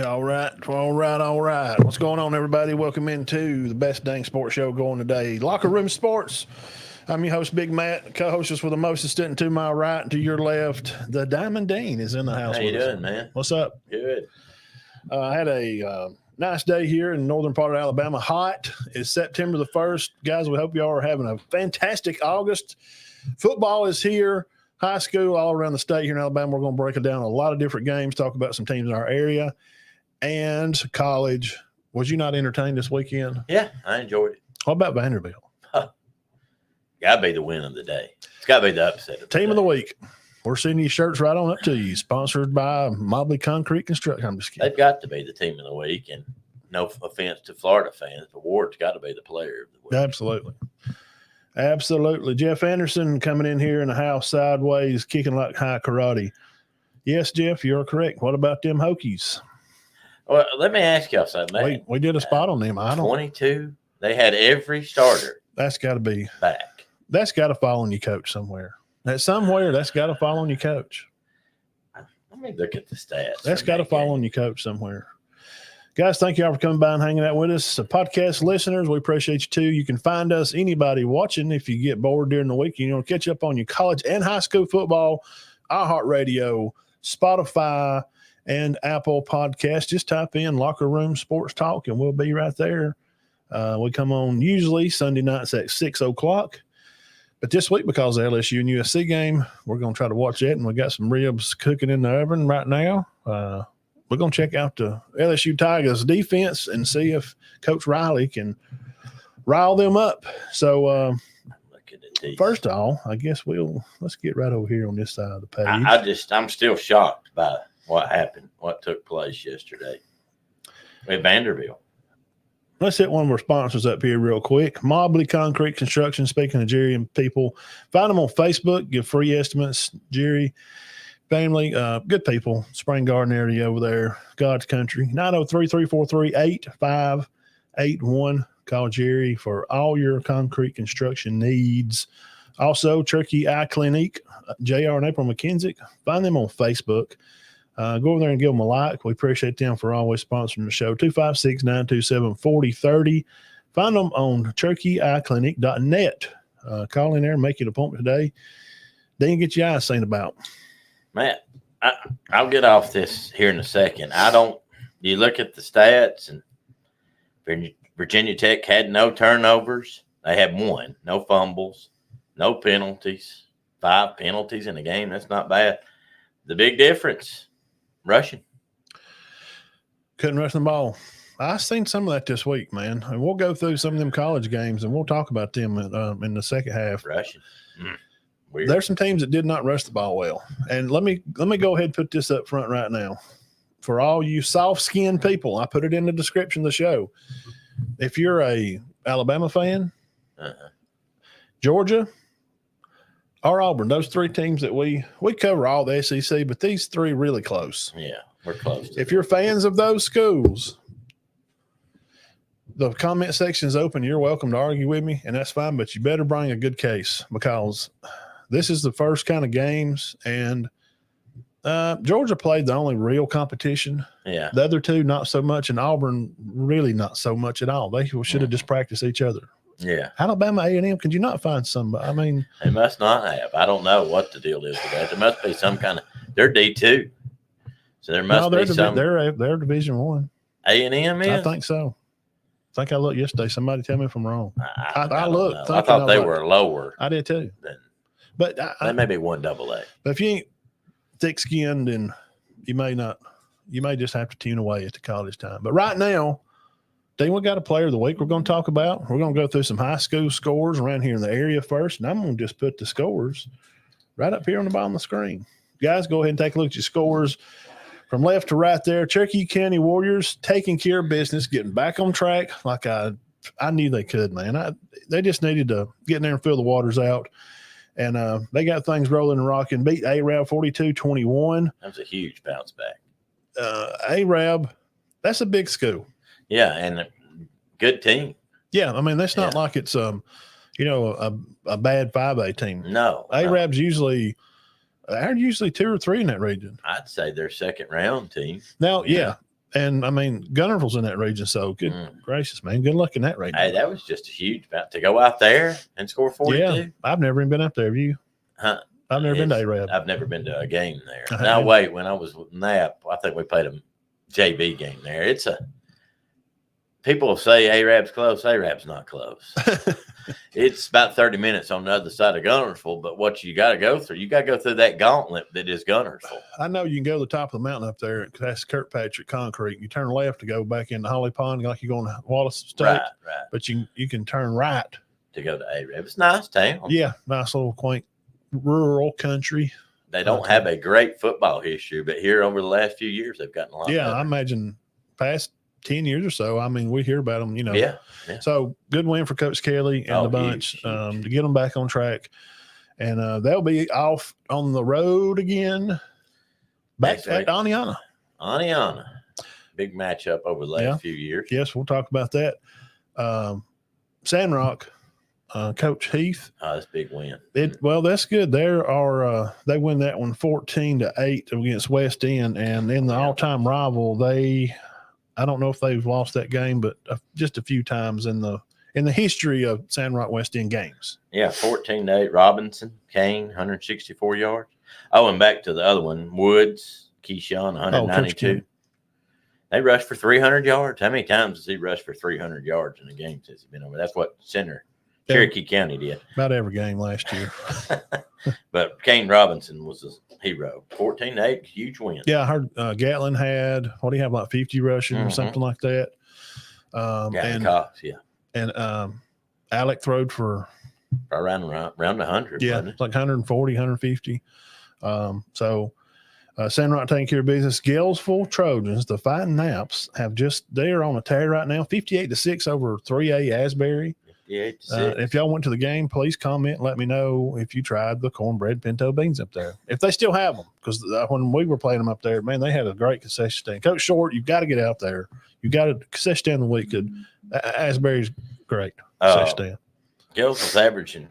All right, all right, all right. What's going on, everybody? Welcome into the best dang sports show going today, Locker Room Sports. I'm your host, Big Matt, co-hostess with the most assistant to my right and to your left. The Diamond Dean is in the house. How you doing, man? What's up? Good. I had a nice day here in the northern part of Alabama. Hot. It's September the 1st. Guys, we hope y'all are having a fantastic August. Football is here. High school all around the state here in Alabama. We're going to break it down a lot of different games, talk about some teams in our area. And college. Was you not entertained this weekend? Yeah, I enjoyed it. What about Vanderbilt? Got to be the win of the day. It's got to be the upset of the Team day. of the week. We're sending you shirts right on up to you. Sponsored by Mobley Concrete Construction. I'm just kidding. They've got to be the team of the week. And no offense to Florida fans, but Ward's got to be the player of the week. Absolutely. Absolutely. Jeff Anderson coming in here in the house sideways, kicking like high karate. Yes, Jeff, you're correct. What about them Hokies? Well, let me ask y'all something, man. We did a spot on them. I don't. 22. They had every starter That's got to be. back. That's got to fall on your coach somewhere. That's got to fall on your coach. Let me look at the stats. That's got to fall on your coach somewhere. Guys, thank y'all for coming by and hanging out with us. Podcast listeners, we appreciate you too. You can find us, anybody watching, if you get bored during the week, you know, catch up on your college and high school football, iHeartRadio, Spotify, and Apple Podcast. Just type in Locker Room Sports Talk and we'll be right there. We come on usually Sunday nights at 6 o'clock. But this week, because of the LSU and USC game, we're going to try to watch that. And we got some ribs cooking in the oven right now. We're going to check out the LSU Tigers defense and see if Coach Riley can rile them up. So, first of all, I guess let's get right over here on this side of the page. I'm still shocked by what happened, what took place yesterday with Vanderbilt. Let's hit one of our sponsors up here real quick. Mobley Concrete Construction. Speaking of Jerry and people, find them on Facebook. Give free estimates. Jerry family, good people. Spring Garden area over there. God's country. 903-343-8581. Call Jerry for all your concrete construction needs. Also, Turkey Eye Clinic, JR and April McKenzie. Find them on Facebook. Go over there and give them a like. We appreciate them for always sponsoring the show. 256-927-4030. Find them on turkeyeyeclinic.net. Call in there and make an appointment today. They can get your eyes seen about. Matt, I'll get off this here in a second. You look at the stats, and Virginia Tech had no turnovers. They had one, no fumbles, no penalties, 5 penalties in the game. That's not bad. The big difference, rushing. Couldn't rush the ball. I seen some of that this week, man. And we'll go through some of them college games, and we'll talk about them in the second half. Rushing. Weird. There's some teams that did not rush the ball well. And let me go ahead and put this up front right now. For all you soft-skinned people, I put it in the description of the show. If you're a Alabama fan, Georgia, or Auburn, those 3 teams that we cover all the SEC, but these 3 really close. Yeah, we're close. If you're fans of those schools, the comment section is open. You're welcome to argue with me, and that's fine, but you better bring a good case because this is the first kind of games, and Georgia played the only real competition. Yeah. The other 2, not so much, and Auburn really not so much at all. They should have just practiced each other. Yeah. Alabama A&M, could you not find somebody? I mean, they must not have. I don't know what the deal is with that. There must be some kind of – they're D2. So there must be some – They're Division I. A&M is? I think so. I think I looked yesterday. Somebody tell me if I'm wrong. I looked. I thought they were lower. I did too. But they may be 1AA. But if you ain't thick-skinned, then you may not. You may just have to tune away at the college time. But right now, we got a player of the week we're going to talk about. We're going to go through some high school scores around here in the area first, and I'm going to just put the scores right up here on the bottom of the screen. Guys, go ahead and take a look at your scores from left to right there. Cherokee County Warriors taking care of business, getting back on track like I knew they could, man. They just needed to get in there and fill the waters out. And they got things rolling and rocking. Beat Arab 42-21. That was a huge bounce back. Arab, that's a big school. Yeah, and a good team. Yeah, I mean, that's not like it's a bad 5A team. No. Arab's they're usually 2 or 3 in that region. I'd say they're second round team. Now, yeah, And I mean, Gunnersville's in that region, so good gracious, man. Good luck in that region. Hey, that was just a huge amount to go out there and score 42. Yeah, I've never even been up there. Have you? Huh? I've never been to A-Rab. I've never been to a game there. Now, wait, when I was with Knapp, I think we played a JV game there. People say A-Rab's close. A-Rab's not close. It's about 30 minutes on the other side of Gunnersville, but what you got to go through, you got to go through that gauntlet that is Gunnersville. I know you can go to the top of the mountain up there. That's Kirkpatrick concrete. You turn left to go back into Holly Pond like you're going to Wallace State. Right. But you can turn right to go to A-Rab. It's a nice town. Yeah, nice little quaint rural country. They don't have a great football history, but here over the last few years, they've gotten a lot better. I imagine past 10 years or so, I mean, we hear about them, Yeah. So good win for Coach Kelly and the bunch huge. To get them back on track. And they'll be off on the road again back at Aniana. Big matchup over the last few years. Yes, we'll talk about that. Sandrock, Coach Heath. That's a big win. Well, that's good. They win that one 14-8 against West End, and in the all-time rival, I don't know if they've lost that game, but just a few times in the history of Sandrock West End games. Yeah, 14-8. Robinson, Kane, 164 yards. Oh, and back to the other one, Woods, Keyshawn, 192. They rushed for 300 yards. How many times has he rushed for 300 yards in a game since he's been over? That's what Cherokee County did. About every game last year. But Kane Robinson was a hero. 14-8, huge win. Yeah, I heard Gatlin had, what do you have, like 50 rushing or something like that. And Cox, And Alec throwed for around 100. Yeah, it's like 140, 150. Sandrock taking care of business. Galesville Trojans, the Fighting Naps, they're on a tear right now, 58-6 over 3A Asbury. 58-6. If y'all went to the game, please comment and let me know if you tried the cornbread pinto beans up there. If they still have them, because when we were playing them up there, man, they had a great concession stand. Coach Short, you've got to get out there. You got a concession stand of the week. Asbury's great concession stand. Galesville's averaging.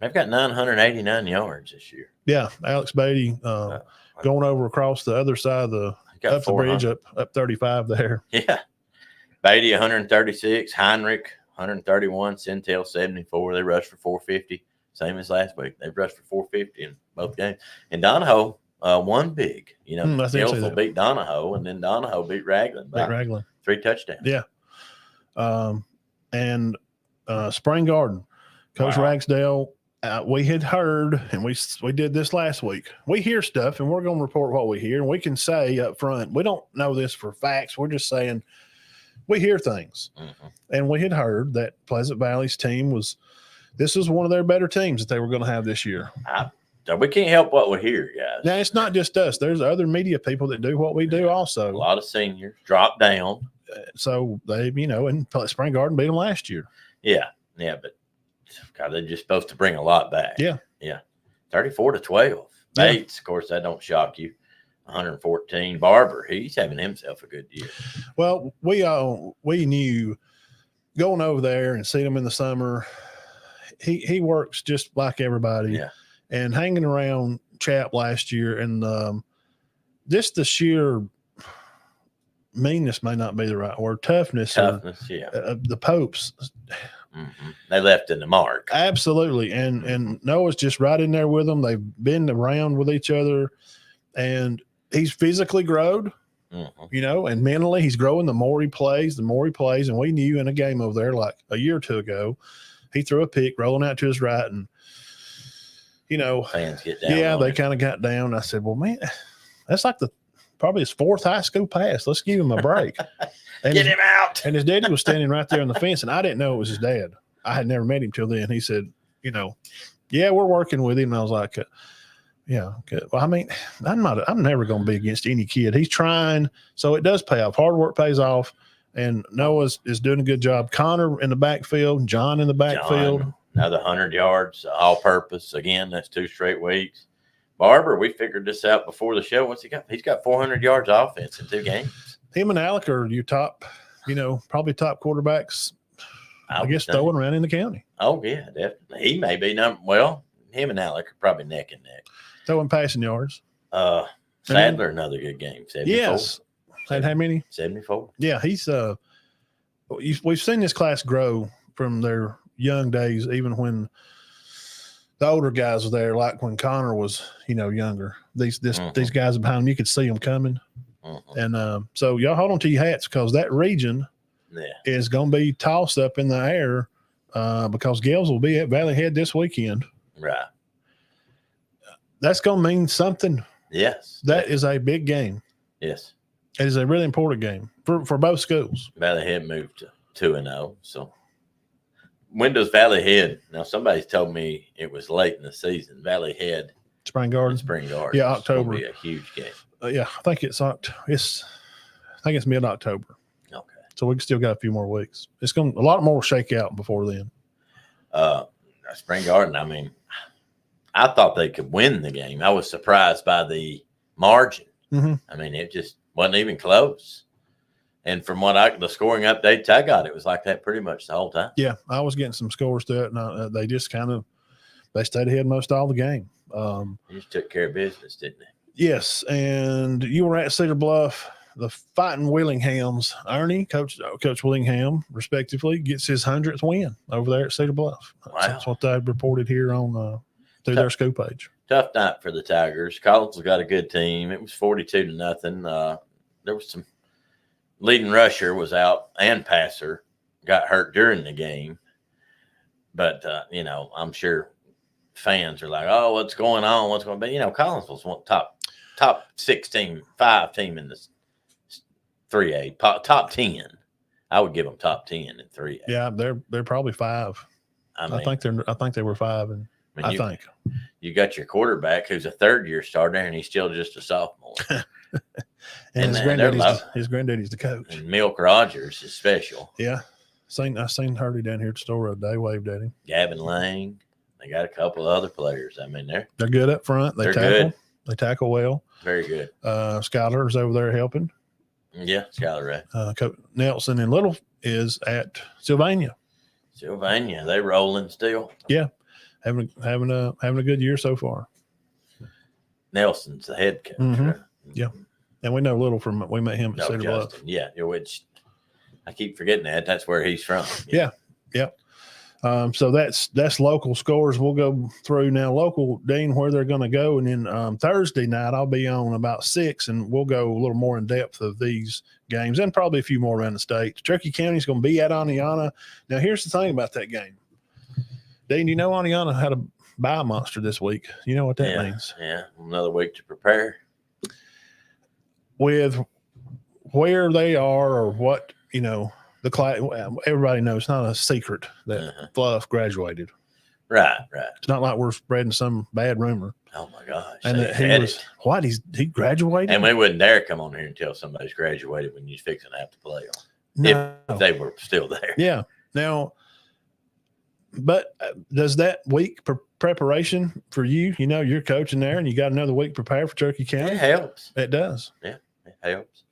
They've got 989 yards this year. Yeah, Alex Beatty going over across the other side of the bridge up 35 there. Yeah, Beatty 136, Heinrich 131, Centel 74. They rushed for 450, same as last week. They rushed for 450 in both games. And Donahoe won big. Galesville beat Donahoe, and then Donahoe beat Raglan by 3 touchdowns. Yeah. And Spring Garden, Coach Ragsdale. We had heard, and we did this last week. We hear stuff, and we're going to report what we hear, and we can say up front, we don't know this for facts. We're just saying we hear things. And we had heard that Pleasant Valley's team this was one of their better teams that they were going to have this year. We can't help what we hear, guys. Now, it's not just us. There's other media people that do what we do also. A lot of seniors drop down. So they, and Spring Garden beat them last year. Yeah, but God, they're just supposed to bring a lot back. Yeah. 34-12. Bates, of course, that don't shock you. 114. Barber, he's having himself a good year. Well, we knew going over there and seeing him in the summer, he works just like everybody. Yeah. And hanging around Chap last year, and just the sheer meanness may not be the right word. Toughness, the Popes. They left in the mark. Absolutely. And Noah's just right in there with them. They've been around with each other, and he's physically growed, and mentally he's growing. The more he plays. And we knew in a game over there, like a year or two ago, he threw a pick rolling out to his right, and fans get down. Yeah, they kind of got down. I said, well, man, that's like probably his 4th high school pass. Let's give him a break. Get him out. And his daddy was standing right there on the fence, and I didn't know it was his dad. I had never met him till then. He said, yeah, we're working with him. And I was like, yeah. Good. Well, I mean, I'm never going to be against any kid. He's trying, so it does pay off. Hard work pays off, and Noah is doing a good job. Connor in the backfield, John in the backfield. Another 100 yards, all-purpose. Again, that's 2 straight weeks. Barber, we figured this out before the show. What's he got? He's got 400 yards offense in 2 games. Him and Alec are your top, probably top quarterbacks, I guess, throwing around in the county. Oh, yeah, definitely. He may be him and Alec are probably neck and neck. Throwing passing yards. Sadler, another good game. 74. Yes. Had how many? 74. Yeah, he's we've seen this class grow from their young days, even when the older guys were there, like when Connor was, younger. These guys behind him, you could see them coming. And so y'all hold on to your hats, because that region is going to be tossed up in the air, because Gales will be at Valley Head this weekend. Right. That's going to mean something. Yes. That is a big game. Yes. It is a really important game for both schools. Valley Head moved to 2-0. So when does Valley Head? Now, somebody's told me it was late in the season. Valley Head. Spring Garden. Yeah, October. It's going to be a huge game. Yeah, I think it's mid-October. Okay. So we still got a few more weeks. It's a lot more shake out before then. Spring Garden, I mean, I thought they could win the game. I was surprised by the margin. Mm-hmm. I mean, it just wasn't even close. And from the scoring updates I got, it was like that pretty much the whole time. Yeah, I was getting some scores to it, and they just they stayed ahead most all the game. They just took care of business, didn't they? Yes, and you were at Cedar Bluff. The Fighting Willinghams, Ernie, Coach Willingham, respectively, gets his 100th win over there at Cedar Bluff. Wow. That's what they reported here on through their school page. Tough night for the Tigers. Collins got a good team. It was 42-0. There was some leading rusher was out and passer got hurt during the game. But, I'm sure fans are like, oh, what's going on? What's going to be? Collins was one top 16, 5 team in the 3A, top 10. I would give them top 10 in 3A. Yeah, they're probably 5. I think they were 5, and I think you got your quarterback who's a third-year starter, and he's still just a sophomore. and his granddaddy's the coach. And Milk Rogers is special. Yeah, I seen Hurdy down here at the store the other day. Waved at him. Gavin Lang. They got a couple of other players. I mean, they're good up front. They're good. They tackle well. Very good. Skylar's over there helping. Yeah, Skylar, right. Coach Nelson and Little is at Sylvania. They rolling still. Yeah, having a good year so far. Nelson's the head coach. Mm-hmm. Right? Yeah, and we know Little we met him at Cedar Bluff. Yeah, which I keep forgetting that's where he's from. Yeah. So that's local scores. We'll go through now local, Dean, where they're going to go. And then Thursday night, I'll be on about 6, and we'll go a little more in depth of these games and probably a few more around the state. Turkey County's going to be at Aniana. Now, here's the thing about that game. Dean, you know Aniana had a bye monster this week. You know what that means? Yeah, another week to prepare. With where they are or what, the class, everybody knows it's not a secret that Fluff graduated. Right. It's not like we're spreading some bad rumor. Oh my gosh! And that he graduated, and we wouldn't dare come on here and tell somebody's graduated when you're fixing to have to play them if they were still there. Yeah. Now, but does that week preparation for you? You're coaching there, and you got another week prepared for Turkey County. It helps. It does. Yeah, it helps.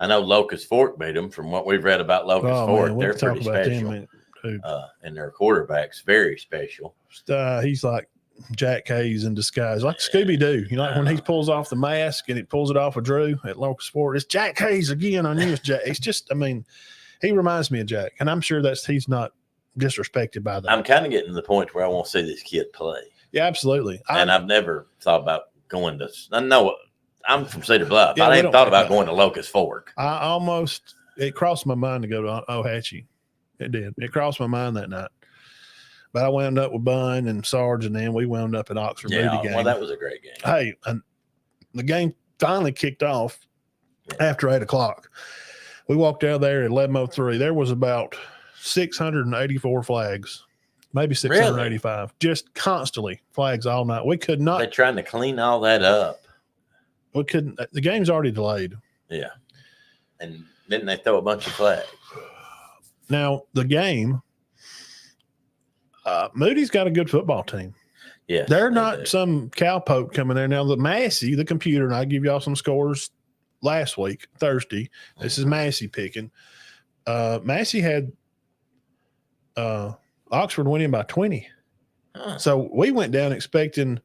I know Locust Fork beat them. From what we've read about Locust Fork, they're pretty special. And their quarterback's very special. He's like Jack Hayes in disguise, like Scooby-Doo. When he pulls off the mask and he pulls it off of Drew at Locust Fork, it's Jack Hayes again. I knew it's Jack. It's just, he reminds me of Jack, and I'm sure he's not disrespected by that. I'm kind of getting to the point where I want to see this kid play. Yeah, absolutely. I've never thought about going to. I know I'm from Cedar Bluff. Yeah, I hadn't thought about going to Locust Fork. It crossed my mind to go to Ohatchee. It did. It crossed my mind that night. But I wound up with Bun and Sarge, and then we wound up at Oxford Moody game. Well, that was a great game. Hey, and the game finally kicked off after 8 o'clock. We walked out there at 11:03. There was about 684 flags, maybe 685, just constantly flags all night. We could not. They're trying to clean all that up. We couldn't. The game's already delayed. Yeah. And didn't they throw a bunch of flags? Now, the game, Moody's got a good football team. Yeah. They're not some cowpoke coming there. Now, the Massey, the computer, and I give y'all some scores last week, Thursday. This is Massey picking. Massey had Oxford winning by 20. So we went down expecting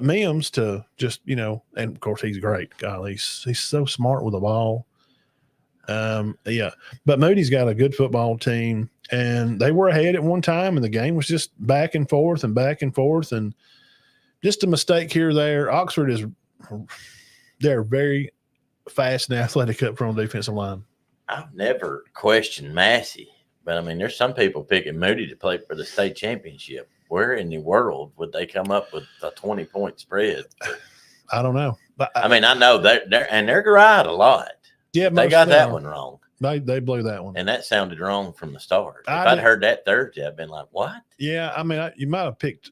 Mims to just, and of course he's great. Golly, he's so smart with the ball. Yeah, but Moody's got a good football team, and they were ahead at one time, and the game was just back and forth, and just a mistake here or there. Oxford they're very fast and athletic up front on the defensive line. I've never questioned Massey, but I mean, there's some people picking Moody to play for the state championship. Where in the world would they come up with a 20-point spread? I don't know. But I mean, I know they're right a lot. Yeah, they got that one wrong. They blew that one, and that sounded wrong from the start. If I'd heard that Thursday, I'd been like, "What?" Yeah, I mean, you might have picked.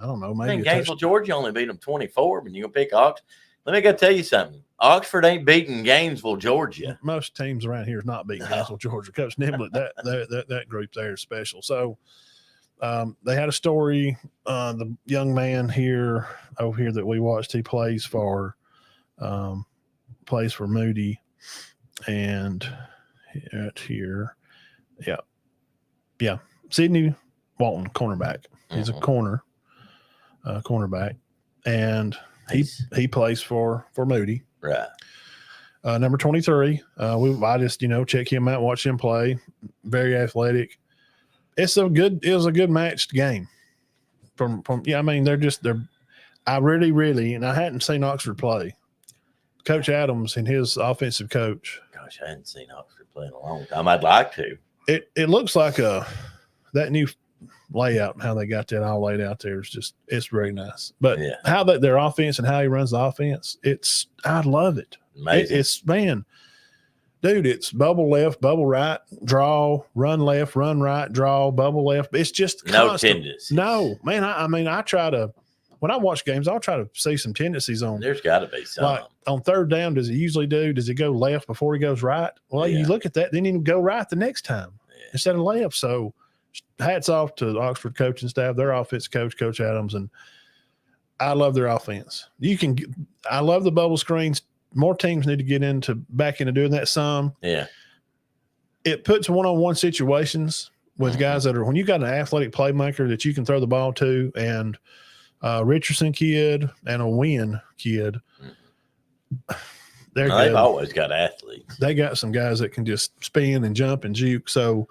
I don't know. Maybe Gainesville, Georgia only beat them 24, but you gonna pick Oxford? Let me go tell you something. Oxford ain't beating Gainesville, Georgia. Most teams around here is not beating Gainesville, Georgia. Coach Niblett, that group there is special. So they had a story. The young man over here that we watched, he plays for Moody, and here, yeah, Sidney Walton, cornerback. He's a cornerback, and he plays for Moody. Right. Number 23. I just check him out, watch him play. Very athletic. It was a good matched game. I mean, I really, and I hadn't seen Oxford play. Coach Adams and his offensive coach. Gosh, I hadn't seen Oxford play in a long time. I'd like to. It looks like that new layout and how they got that all laid out there it's very nice. But how their offense and how he runs the offense, I love it. Amazing. It's bubble left, bubble right, draw, run left, run right, draw, bubble left. It's just no tendencies. No, man. I try to, when I watch games, I'll try to see some tendencies on. There's got to be some. Like on third down, does he go left before he goes right? Well, you look at that, then he go right the next time instead of left. So hats off to the Oxford coaching staff, their offense coach, Coach Adams, and I love their offense. I love the bubble screens. More teams need to get back into doing that some. Yeah. It puts one-on-one situations with guys that when you got an athletic playmaker that you can throw the ball to, and Richardson kid and a Wynn kid, they're good. They've always got athletes. They got some guys that can just spin and jump and juke. So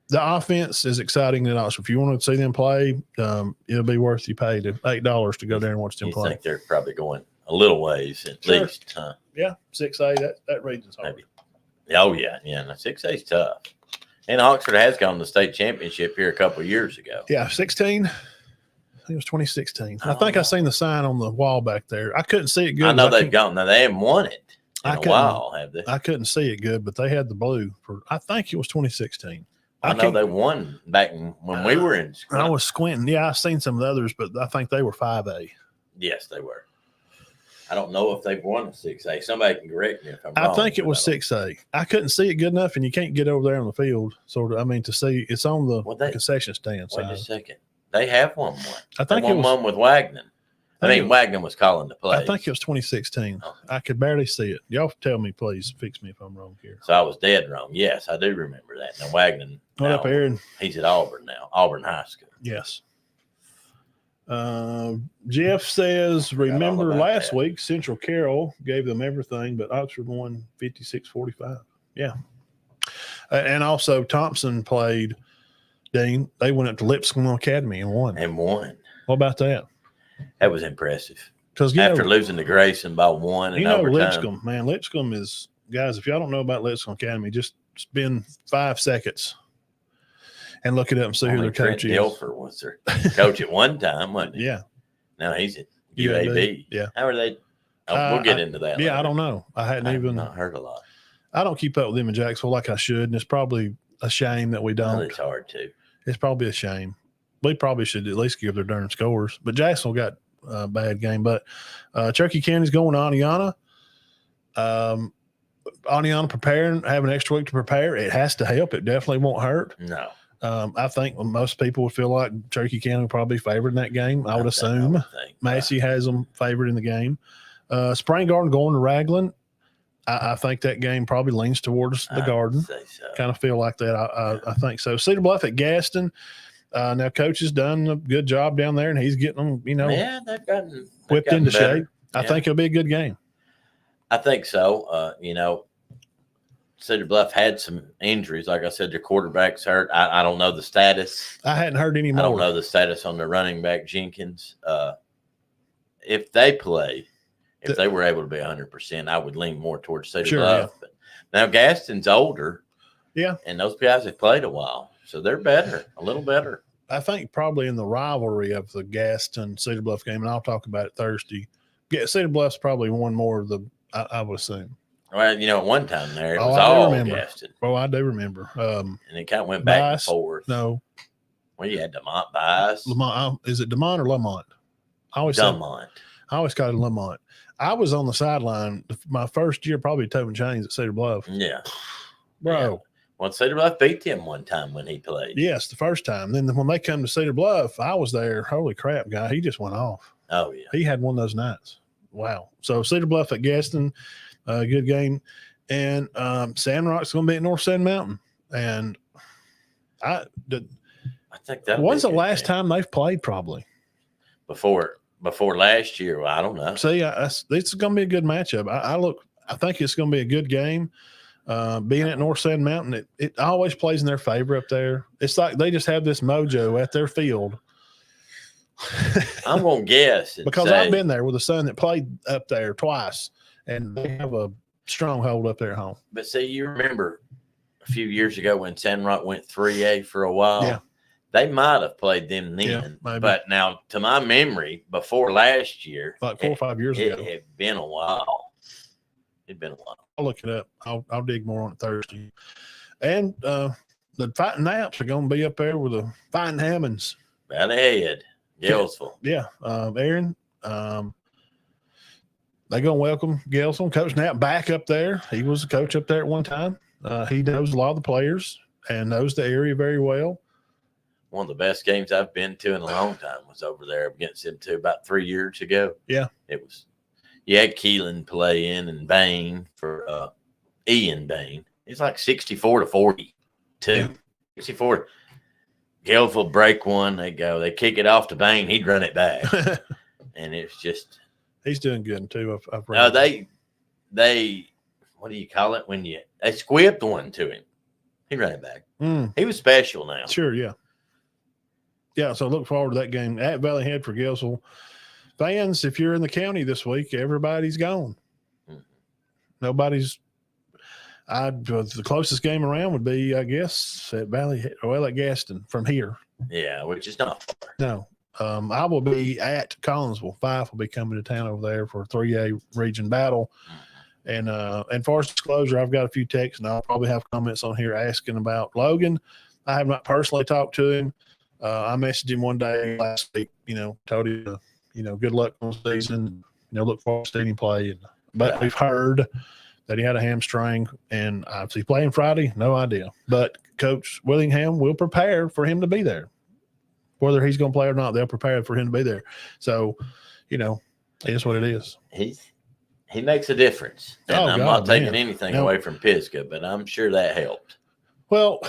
the offense is exciting and awesome. If you want to see them play, it'll be worth you pay to $8 to go there and watch them play. I think they're probably going a little ways at least. Huh? Yeah, 6A, that region's hard. Maybe. Oh, yeah. Yeah, 6A's tough. And Oxford has gone to the state championship here a couple of years ago. Yeah, 16. I think it was 2016. I think I seen the sign on the wall back there. I couldn't see it good. I know they've gone. Now, they haven't won it in a while, have they? I couldn't see it good, but they had the blue I think it was 2016. I know they won back when we were in school. I was squinting. Yeah, I've seen some of the others, but I think they were 5A. Yes, they were. I don't know if they've won a 6A. Somebody can correct me if I'm wrong. I think it was 6A. I couldn't see it good enough, and you can't get over there on the field. To see it's on the concession stand side. Wait a second. They have won one. I think it was one with Wagner. Wagner was calling the play. I think it was 2016. Okay. I could barely see it. Y'all tell me, please. Fix me if I'm wrong here. So I was dead wrong. Yes, I do remember that. Now, Wagner. What up, Aaron? He's at Auburn now, Auburn High School. Yes. Jeff says, remember last week, Central Carroll gave them everything, but Oxford won 56-45. Yeah. And also Thompson played, Dean. They went up to Lipscomb Academy and won. What about that? That was impressive. Because after losing to Grayson by one in overtime. Lipscomb is, guys, if y'all don't know about Lipscomb Academy, just spend 5 seconds and look it up and see who their coach is. Dilfer was their coach at one time, wasn't he? Yeah. Now he's at UAB. Yeah. How are they? We'll get into that. Yeah, later. I don't know. I've not heard a lot. I don't keep up with them in Jacksonville like I should, and it's probably a shame that we don't. Well, it's hard to. It's probably a shame. We probably should at least give their darn scores. But Jacksonville got a bad game. But Cherokee County's going to Aniana. Aniana preparing, have an extra week to prepare. It has to help. It definitely won't hurt. No. I think most people would feel like Cherokee County will probably be favored in that game. I would assume. Massey has them favored in the game. Spring Garden going to Raglan. I think that game probably leans towards the Garden. So. Kind of feel like that. I think so. Cedar Bluff at Gaston. Now, Coach has done a good job down there, and he's getting them, they've gotten whipped into better. shape. I think it'll be a good game. I think so. Cedar Bluff had some injuries. Like I said, their quarterback's hurt. I don't know the status. I hadn't heard any more. I don't know the status on their running back, Jenkins. If they play, if they were able to be 100%, I would lean more towards Cedar Bluff. Yeah. But now Gaston's older. Yeah. And those guys have played a while. So they're better, a little better. I think probably in the rivalry of the Gaston Cedar Bluff game, and I'll talk about it Thursday. Yeah, Cedar Bluff's probably won more of the, I would assume. Well, at one time there, it was all Gaston. Oh, I do remember. And it kind of went back and forth. No. Well, you had Lamont Bias. Lamont, is it Demont or Lamont? I always call it Lamont. I was on the sideline my first year, probably Tobin Chains at Cedar Bluff. Yeah. Bro. Yeah. Well, Cedar Bluff beat them one time when he played. Yes, the first time. Then when they come to Cedar Bluff, I was there. Holy crap, guy. He just went off. Oh, yeah. He had one of those nights. Wow. So Cedar Bluff at Gaston, good game. And Sandrock's going to be at North Sand Mountain. And I think that when's the last time they've played, probably? Before last year. Well, I don't know. See, it's going to be a good matchup. I think it's going to be a good game. Being at North Sand Mountain, it always plays in their favor up there. It's like they just have this mojo at their field. I'm going to guess. Because I've been there with a son that played up there twice, and they have a stronghold up there at home. But see, you remember a few years ago when Sandrock went 3A for a while? Yeah. They might have played them then. Yeah, maybe. But now, to my memory, before last year, like 4 or 5 years ago, it had been a while. It'd been a while. I'll look it up. I'll dig more on it Thursday. And the Fighting Naps are going to be up there with the Fighting Hammonds. Valley Head, Gelsville. Yeah. Aaron, they're going to welcome Gelsville. Coach Knapp back up there. He was a coach up there at one time. He knows a lot of the players and knows the area very well. One of the best games I've been to in a long time was over there against him too, about 3 years ago. Yeah. It was. You had Keelan play in and Bain for Ian Bain. It's like 64-42. Yeah. 64. Gelsville break one. They kick it off to Bain. He'd run it back. And it's just. He's doing good too. I've read they what do you call it when they squibbed one to him? He ran it back. He was special now. Sure, yeah. Yeah, so look forward to that game at Valley Head for Gelsville. Fans, if you're in the county this week, everybody's gone. Mm-hmm. Nobody's – the closest game around would be, I guess, at Valley Head, well, at Gaston from here. Yeah, which is not far. No. I will be at Collinsville. Fife will be coming to town over there for a 3A region battle. Mm-hmm. And for disclosure, I've got a few texts, and I'll probably have comments on here asking about Logan. I have not personally talked to him. I messaged him one day last week, told him, good luck on the season, look forward to seeing him play. But we've heard that he had a hamstring, and is he playing Friday? No idea. But Coach Willingham will prepare for him to be there. Whether he's going to play or not, they'll prepare for him to be there. So, it is what it is. He makes a difference. And I'm not taking anything away from Pisgah, but I'm sure that helped. Well,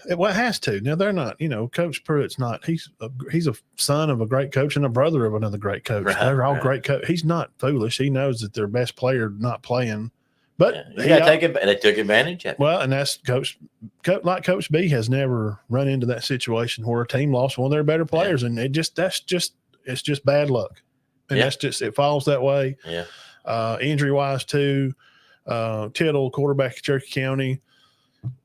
it has to. Now, they're not, Coach Pruitt's not. He's a son of a great coach and a brother of another great coach. Right, they're all great coach. He's not foolish. He knows that their best player not playing. But they took advantage of it. Well, and that's Coach B has never run into that situation where a team lost one of their better players, and it's just bad luck, and it falls that way. Yeah. Injury wise too, Tittle, quarterback of Cherokee County,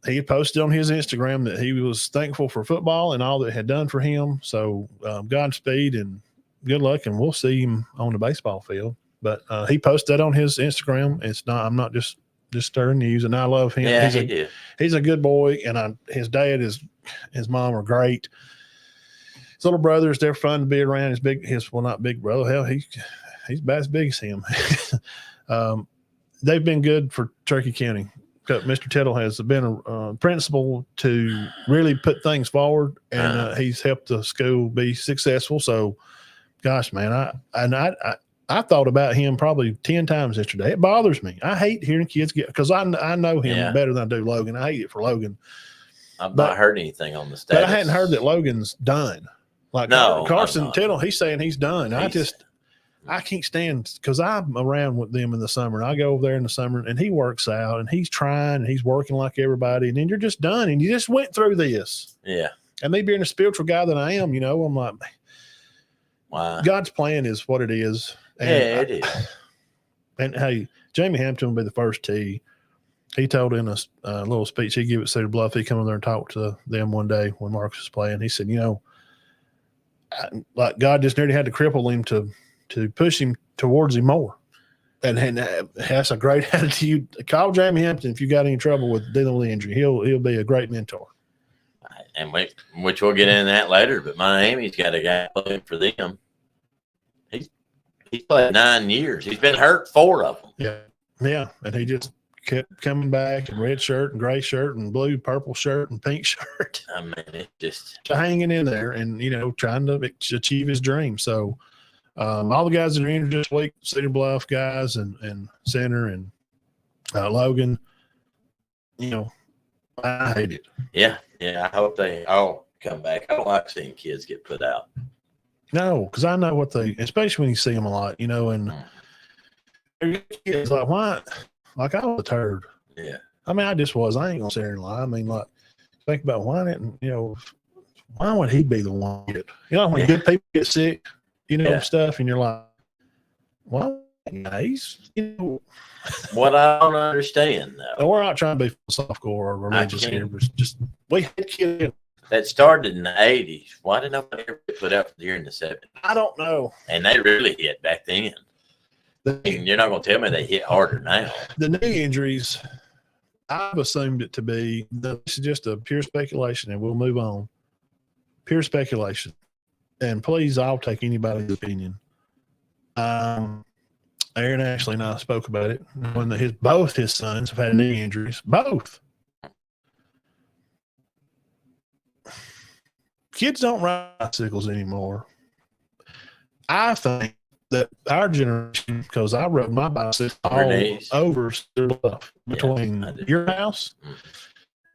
he posted on his Instagram that he was thankful for football and all that it had done for him. So Godspeed and good luck, and we'll see him on the baseball field. But he posted that on his Instagram. I'm not just stirring news, and I love him. Yeah, he's a good boy, and his dad his mom are great. His little brothers, they're fun to be around. Not big brother. Hell, he's about as big as him. They've been good for Cherokee County. Mr. Tittle has been a principal to really put things forward, and he's helped the school be successful. So, gosh, man, I thought about him probably 10 times yesterday. It bothers me. I hate hearing kids because I know him better than I do Logan. I hate it for Logan. I've not heard anything on the status. But I hadn't heard that Logan's done. Like Carson Tittle, he's saying he's done. I can't stand because I'm around with them in the summer. And I go over there in the summer and he works out and he's trying and he's working like everybody. And then you're just done and you just went through this. Yeah. And me being a spiritual guy that I am, I'm like, Wow. God's plan is what it is. And Yeah, it is. And hey, Jamie Hampton will be the first tee. He told in a little speech he gave at Cedar Bluff, he come over there and talked to them one day when Marcus was playing. He said, like God just nearly had to cripple him to push him towards him more. And has a great attitude. Call Jamie Hampton if you got any trouble with dealing with the injury. He'll be a great mentor. And which we'll get into that later, but Miami's got a guy playing for them. He's played 9 years. He's been hurt 4 of them. Yeah, and he just kept coming back in red shirt and gray shirt and blue, purple shirt and pink shirt. I mean, it just hanging in there and trying to achieve his dream. So all the guys that are injured this week, Cedar Bluff guys and Center and Logan, I hate it. Yeah. I hope they all come back. I don't like seeing kids get put out. No, because I know what especially when you see them a lot, and kids like, why? Like I was a turd. Yeah. I mean, I just was. I ain't gonna sit here and lie. I mean, like, think about why didn't why would he be the one to get when good people get sick, stuff, and you're like, well, he's What I don't understand though. We're not trying to be philosophical or religious here, but just we had kids that started in the 80s. Why did nobody ever get put out during the 70s? I don't know. And they really hit back then. You're not going to tell me they hit harder now. The knee injuries, I've assumed it to be, this is just a pure speculation, and we'll move on. Pure speculation. And please, I'll take anybody's opinion. Aaron Ashley and I spoke about it. When both his sons have had knee injuries. Both. Kids don't ride bicycles anymore. I think that our generation, because I rode my bicycle all over Cedar Bluff, between your house,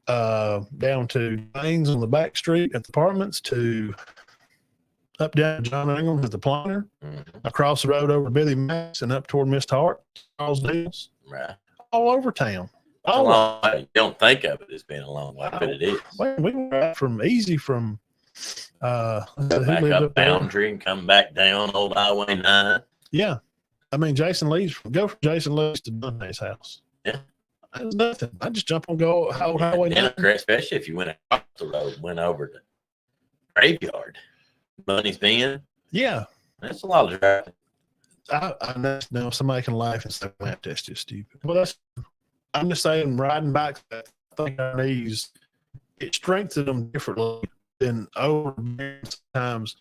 down to things on the back street at the apartments, to up down John Ingram at the Planter, across the road over Billy Max and up toward Mist Hart, Charles Deals, right, all over town. You don't think of it as being a long way, but it is. We were from back up Boundary and come back down Old Highway 9. Yeah. I mean, go from Jason Lee's to Dundee's house. Yeah. It was nothing. I just jump on Old Highway 9. Especially if you went across the road, went over the graveyard. Bunny's Bend. Yeah. That's a lot of driving. I know somebody can laugh and say, well, that's just stupid. Well, I'm just saying, riding bikes, I think our knees, it strengthened them differently than over times.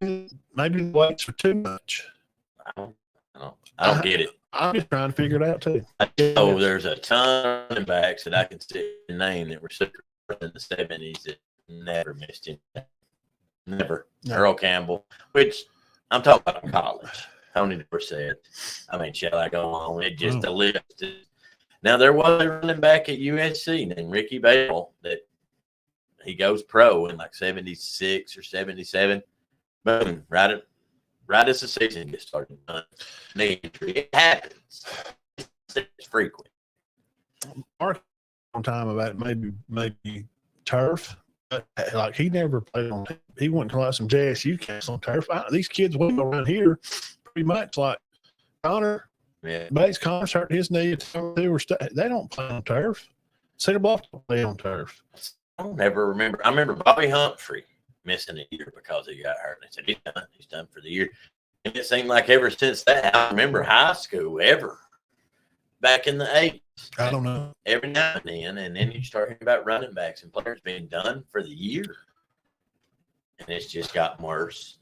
Maybe the weights are too much. I don't get it. I'm just trying to figure it out too. I know there's a ton of running backs that I can say the name that were super in the 70s that never missed him. Never. No. Earl Campbell, which I'm talking about in college. Tony Dorsett. I mean, shall I go on? It just a list. Now, there was a running back at USC named Ricky Bale that he goes pro in like 76 or 77. Boom, right as the season gets started. Knee injury. It happens. It's frequent. Mark on time about maybe turf. But like he never played on. He went to like some JSU camps on turf. These kids we go around here pretty much like Connor. Yeah. Bates Connor's hurt his knee. They don't play on turf. Cedar Bluff don't play on turf. I don't ever remember. I remember Bobby Humphrey missing a year because he got hurt. They said he's done for the year. And it seemed like ever since that, I remember high school ever back in the 80s. I don't know. Every now and then you start hearing about running backs and players being done for the year. And it's just gotten worse.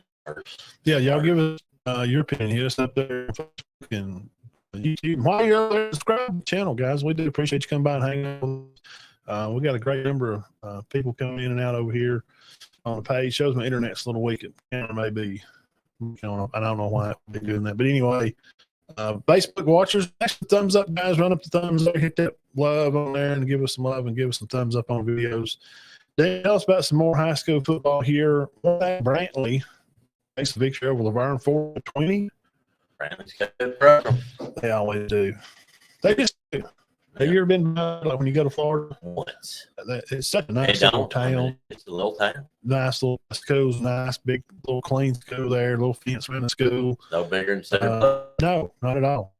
Yeah, y'all give us your opinion. Hit us up there on Facebook and YouTube. While you're there, subscribe to the channel, guys. We do appreciate you coming by and hanging out with us. We got a great number of people coming in and out over here on the page. Shows my internet's a little weak. The camera may be, I don't know why I've been doing that. But anyway, Facebook watchers, smash the thumbs up, guys. Run up the thumbs up, hit that love on there and give us some love and give us some thumbs up on videos. Tell us about some more high school football here. Brantley makes the victory over Laverne 4-20. Brandon's got a good program. They always do. They just do. Have you ever been like when you go to Florida? Once. It's such a nice little town. It's a little town. Nice little schools, nice big little clean school there, little fence around the school. No bigger than Center. No, not at all.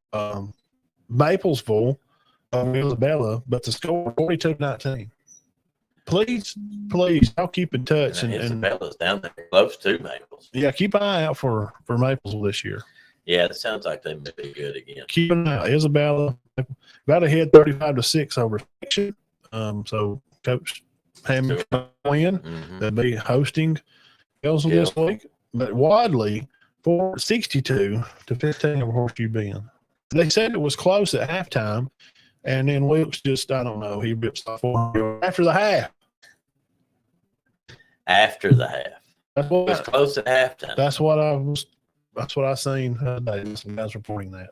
Maplesville, Isabella, but the score 42-19. Please, I'll keep in touch. And Isabella's down there close to Maples. Yeah, keep an eye out for Maplesville this year. Yeah, it sounds like they may be good again. Keep an eye out. Isabella about ahead 35-6 over section. So Coach Hammond win. Mm-hmm. They'll be hosting Elsville this week. But Wadley 62-15 over Horseshoe Bend. They said it was close at halftime, and then Wilkes just, I don't know, he rips off after the half. After the half. That's what it was close at halftime. That's what I seen today. Some guys reporting that.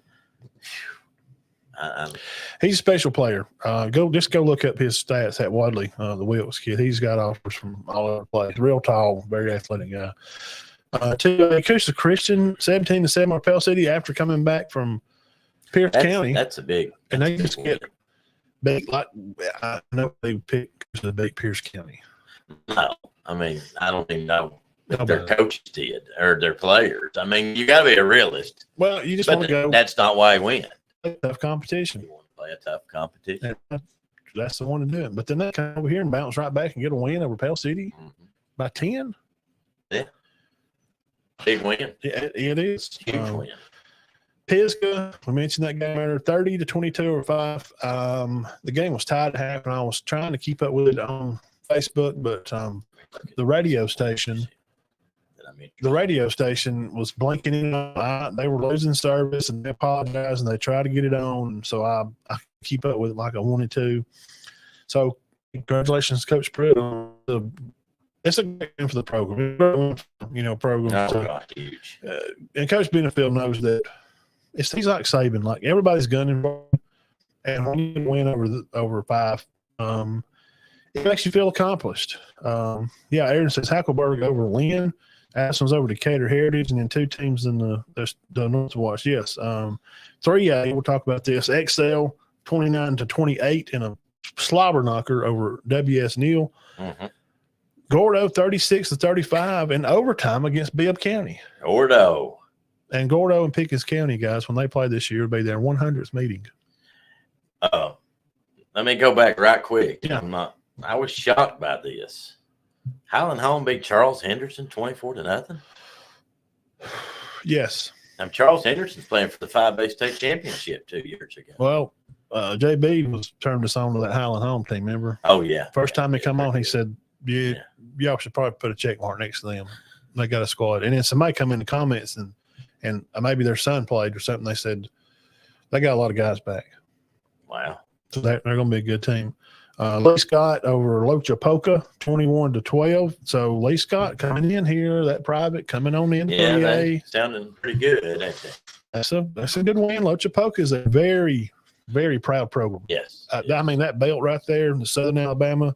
He's a special player. Go look up his stats at Wadley, the Wilkes kid. He's got offers from all over the place. Real tall, very athletic guy. To Coosa Christian, 17-7 over Pell City after coming back from Pierce County. That's a big. And they just get big. Like I know they picked the big Pierce County. No, I mean I don't even know if their coaches did or their players. I mean you got to be a realist. Well, you just want to go. That's not why he went. Tough competition. You want to play a tough competition. That's the one to do it. But then they come over here and bounce right back and get a win over Pell City by 10. Yeah. Big win. Yeah, it is. Huge win. Pisgah, we mentioned that game earlier, 30-22 over 5. The game was tied at half, and I was trying to keep up with it on Facebook, but the radio station was blinking in and out. They were losing service, and they apologized, and they tried to get it on. So I keep up with it like I wanted to. So congratulations, Coach Pruitt. It's a great game for the program. Program. Huge. And Coach Benefield knows that he's like Saban. Like everybody's gunning for him, and when you win over 5, it makes you feel accomplished. Aaron says Hackleburg over Lynn, Athens over Decatur Heritage, and then 2 teams in the North Watch. Yes, 3A. We'll talk about this. Excel 29-28 in a slobber knocker over WS Neal. Mm-hmm. Gordo 36-35 in overtime against Bibb County. Gordo and Pickens County, guys, when they play this year, will be their 100th meeting. Let me go back right quick. Yeah. I was shocked by this. Highland Home beat Charles Henderson 24-0. Yes. Charles Henderson's playing for the 5A state championship 2 years ago. Well, JB was turned us on to that Highland Home team, remember? Oh, yeah. First time they come on, he said, y'all should probably put a check mark next to them. They got a squad. And then somebody come in the comments and maybe their son played or something. They said they got a lot of guys back. Wow. So they're going to be a good team. Lee Scott over Lochapoka, 21-12. So Lee Scott coming in here, that private coming on in. Yeah, they sounding pretty good, ain't they? That's a good win. Lochapoka is a very, very proud program. Yes. I mean, that belt right there in the Southern Alabama,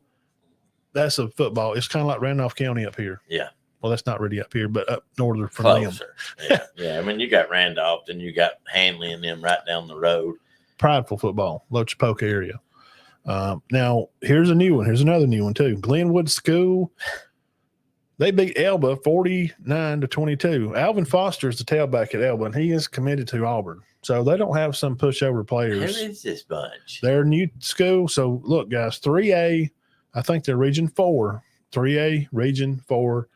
that's a football. It's kind of like Randolph County up here. Yeah. Well, that's not really up here, but up northern from Closer. Them. Yeah. I mean, you got Randolph, then you got Hanley and them right down the road. Prideful football, Lochapoka area. Now, here's a new one. Here's another new one, too. Glenwood School, they beat Elba 49-22. Alvin Foster is the tailback at Elba, and he is committed to Auburn. So they don't have some pushover players. Who is this bunch? They're new school. So, look, guys, 3A, I think they're Region 4. 3A, Region 4.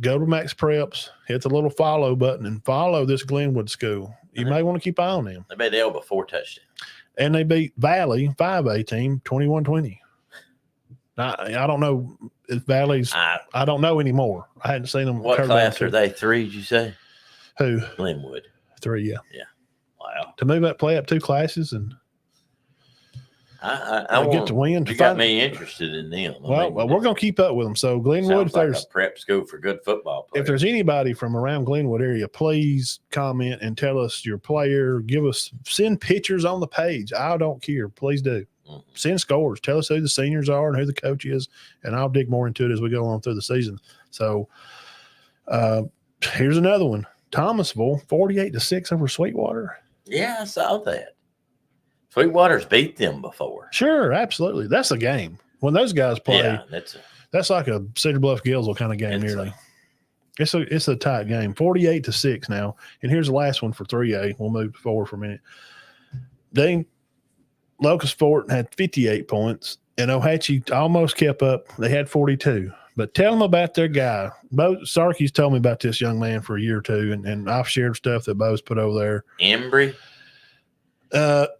Go to Max Preps, hit the little follow button, and follow this Glenwood School. You may want to keep an eye on them. They beat Elba 4 touchdowns. And they beat Valley, 5A team, 21-20. I don't know if Valley's – I don't know anymore. I hadn't seen them. What class are they? 3, did you say? Who? Glenwood. 3, yeah. Yeah. Wow. To move that play up 2 classes and I get to win. You got me interested in them. Well, we're going to keep up with them. So Glenwood, sounds like a prep school for good football players. If there's anybody from around Glenwood area, please comment and tell us your player. Send pictures on the page. I don't care. Please do. Mm-hmm. Send scores. Tell us who the seniors are and who the coach is, and I'll dig more into it as we go on through the season. So here's another one. Thomasville, 48-6 over Sweetwater. Yeah, I saw that. Sweetwater's beat them before. Sure, absolutely. That's a game. When those guys play, Yeah, that's like a Cedar Bluff Gilsville kind of game nearly. It's a tight game. 48-6 now. And here's the last one for 3A. We'll move forward for a minute. Locust Fort had 58 points, and Ohatchee almost kept up. They had 42. But tell them about their guy. Bo Sarkey's told me about this young man for a year or two, and I've shared stuff that Bo's put over there. Embry?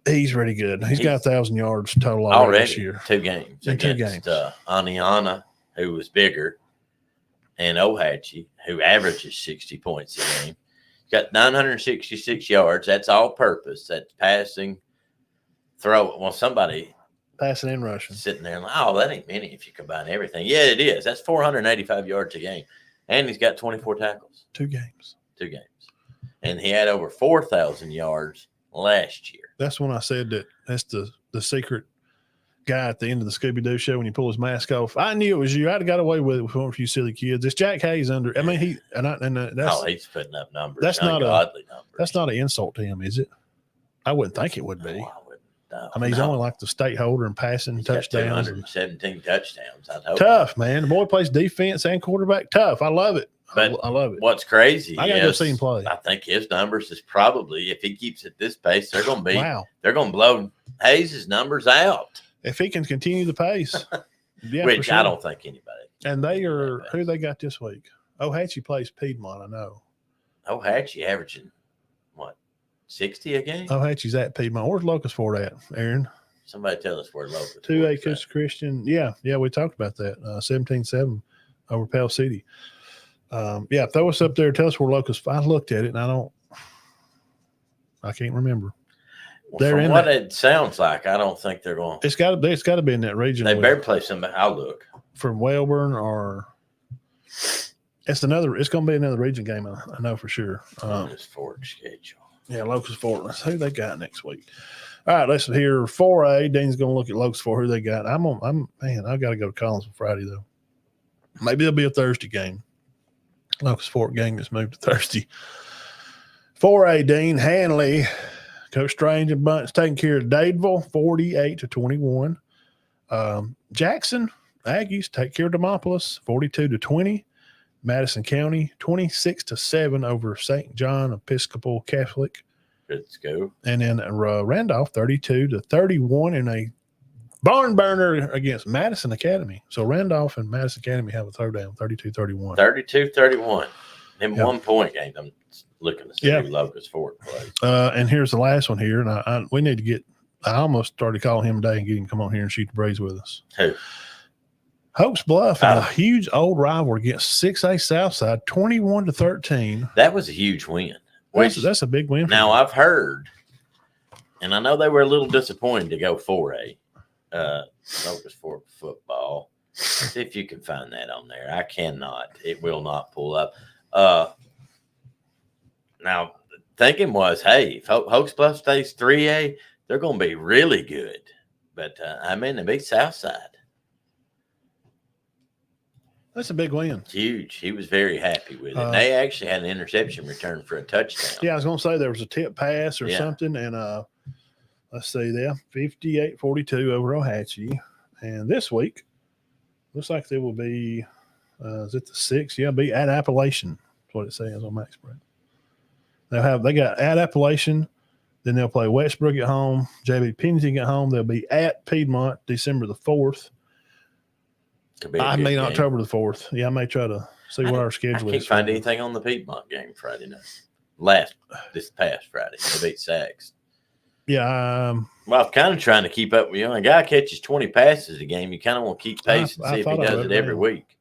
He's really good. He's got 1,000 yards total already this year. 2 games. In 2 games. Aniana, who was bigger, and Ohatchee, who averages 60 points a game. Got 966 yards. That's all purpose. That's passing, throw. Well, somebody passing and rushing. Sitting there like, oh, that ain't many if you combine everything. Yeah, it is. That's 485 yards a game. And he's got 24 tackles. 2 games. 2 games. And he had over 4,000 yards last year. That's when I said that's the secret guy at the end of the Scooby-Doo show when you pull his mask off. I knew it was you. I'd got away with it for you silly kids. It's Jack Hayes under. I mean, he's putting up numbers. That's not ungodly numbers. That's not an insult to him, is it? I wouldn't think it would be. No, I wouldn't. No, I mean, he's only like the state holder and passing touchdowns. 217 touchdowns. Tough, man. The boy plays defense and quarterback. Tough. I love it. But I love it. What's crazy? I gotta go see him play. I think his numbers is probably, if he keeps at this pace, they're going to be. Wow. They're going to blow Hayes' numbers out. If he can continue the pace, yeah, which sure. I don't think anybody. And they are who they got this week. Ohatchee plays Piedmont. I know. Ohatchee averaging what 60 a game. Ohatchee's at Piedmont. Where's Locust Fort at, Aaron? Somebody tell us where Locust. 2A Coast Christian. Yeah, we talked about that. 17-7 over Pell City. Yeah, throw us up there. Tell us where Locust. I looked at it and I can't remember. Well, from what it sounds like, I don't think they're going. It's got to be in that region. They better play somebody. I'll look from Wellborn or it's going to be another region game. I know for sure. Locust Fort schedule. Yeah, Locust Fort. Let's see who they got next week. All right, let's hear 4A. Dean's going to look at Locust Fort. Who they got? I got to go to Collins on Friday though. Maybe it'll be a Thursday game. Locust Fort game that's moved to Thursday. 4A, Dean Hanley, Coach Strange and Bunch taking care of Dadeville, 48-21. Jackson Aggies take care of Demopolis, 42-20. Madison County, 26-7 over St. John Episcopal Catholic. Let's go. And then Randolph, 32-31 in a barn burner against Madison Academy. So Randolph and Madison Academy have a throwdown, 32-31. 32-31. In 1 point games. I'm looking to see who Locust Fort plays. And here's the last one here. And we need to get – I almost started calling him today and get him to come on here and shoot the breeze with us. Who? Hope's Bluff and a huge old rival against 6A Southside, 21-13. That was a huge win. That's a big win. Now, I've heard, and I know they were a little disappointed to go 4A. Locust Fort football. See if you can find that on there. I cannot. It will not pull up. Now, thinking was, hey, if Hope's Bluff stays 3A, they're going to be really good. But, they beat Southside. That's a big win. Huge. He was very happy with it. They actually had an interception return for a touchdown. Yeah, I was going to say there was a tip pass or something. And let's see there, 58-42 over Ohatchee. And this week, looks like they will be, is it the 6th? Yeah, be at Appalachian. That's what it says on MaxSpread. They got at Appalachian, then they'll play Westbrook at home, JB Penzing at home. They'll be at Piedmont December the 4th. October the 4th. Yeah, I may try to see what our schedule is. I can't find anything on the Piedmont game Friday night. This past Friday, they beat Sachs. Yeah. Well, I'm kind of trying to keep up with a guy catches 20 passes a game. You kind of want to keep pace and see if he does it every week.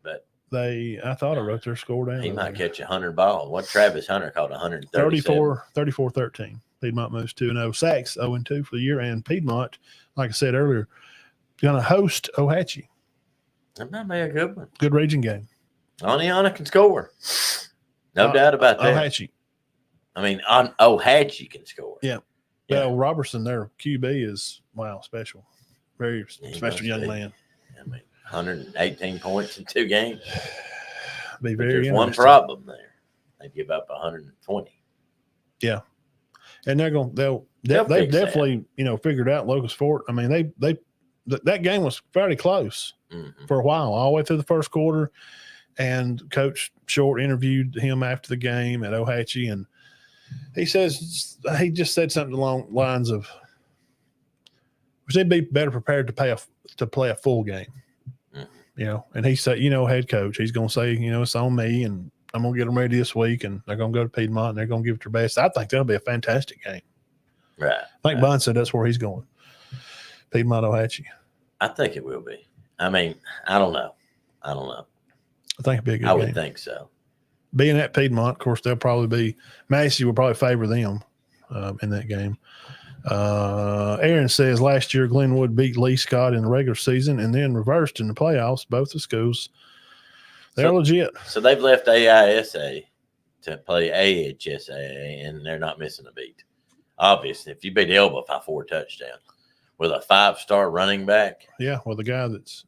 But I thought I wrote their score down. He might catch 100 balls. What Travis Hunter caught 137. 34-13. Piedmont moves 2-0. Sachs 0-2 for the year, and Piedmont, like I said earlier, going to host Ohatchee. That might be a good one. Good region game. Aniana can score. No doubt about that. Ohatchee. Ohatchee can score. Yeah. Well, Robertson, their QB, is, special. Very special young man. 118 points in 2 games. Be very There's one problem there. They give up 120. And they've fix definitely, figured out Locust Fort. I mean, that game was fairly close for a while, all the way through the first quarter. And Coach Short interviewed him after the game at Ohatchee, and he just said something along the lines of, we should be better prepared to play a full game. And he said, head coach, he's going to say, it's on me, and I'm going to get them ready this week, and they're going to go to Piedmont, and they're going to give it their best. I think that'll be a fantastic game. Right. I think Bond said that's where he's going. Piedmont, Ohatchee. I think it will be. I mean, I don't know. I think it'd be a good game. I would think so. Being at Piedmont, of course, Massey will probably favor them in that game. Aaron says last year Glenwood beat Lee Scott in the regular season and then reversed in the playoffs. Both the schools, they're legit. So they've left AISA to play AHSAA, and they're not missing a beat. Obviously, if you beat Elba by 4 touchdowns with a 5-star running back. Yeah, well, the guy that's,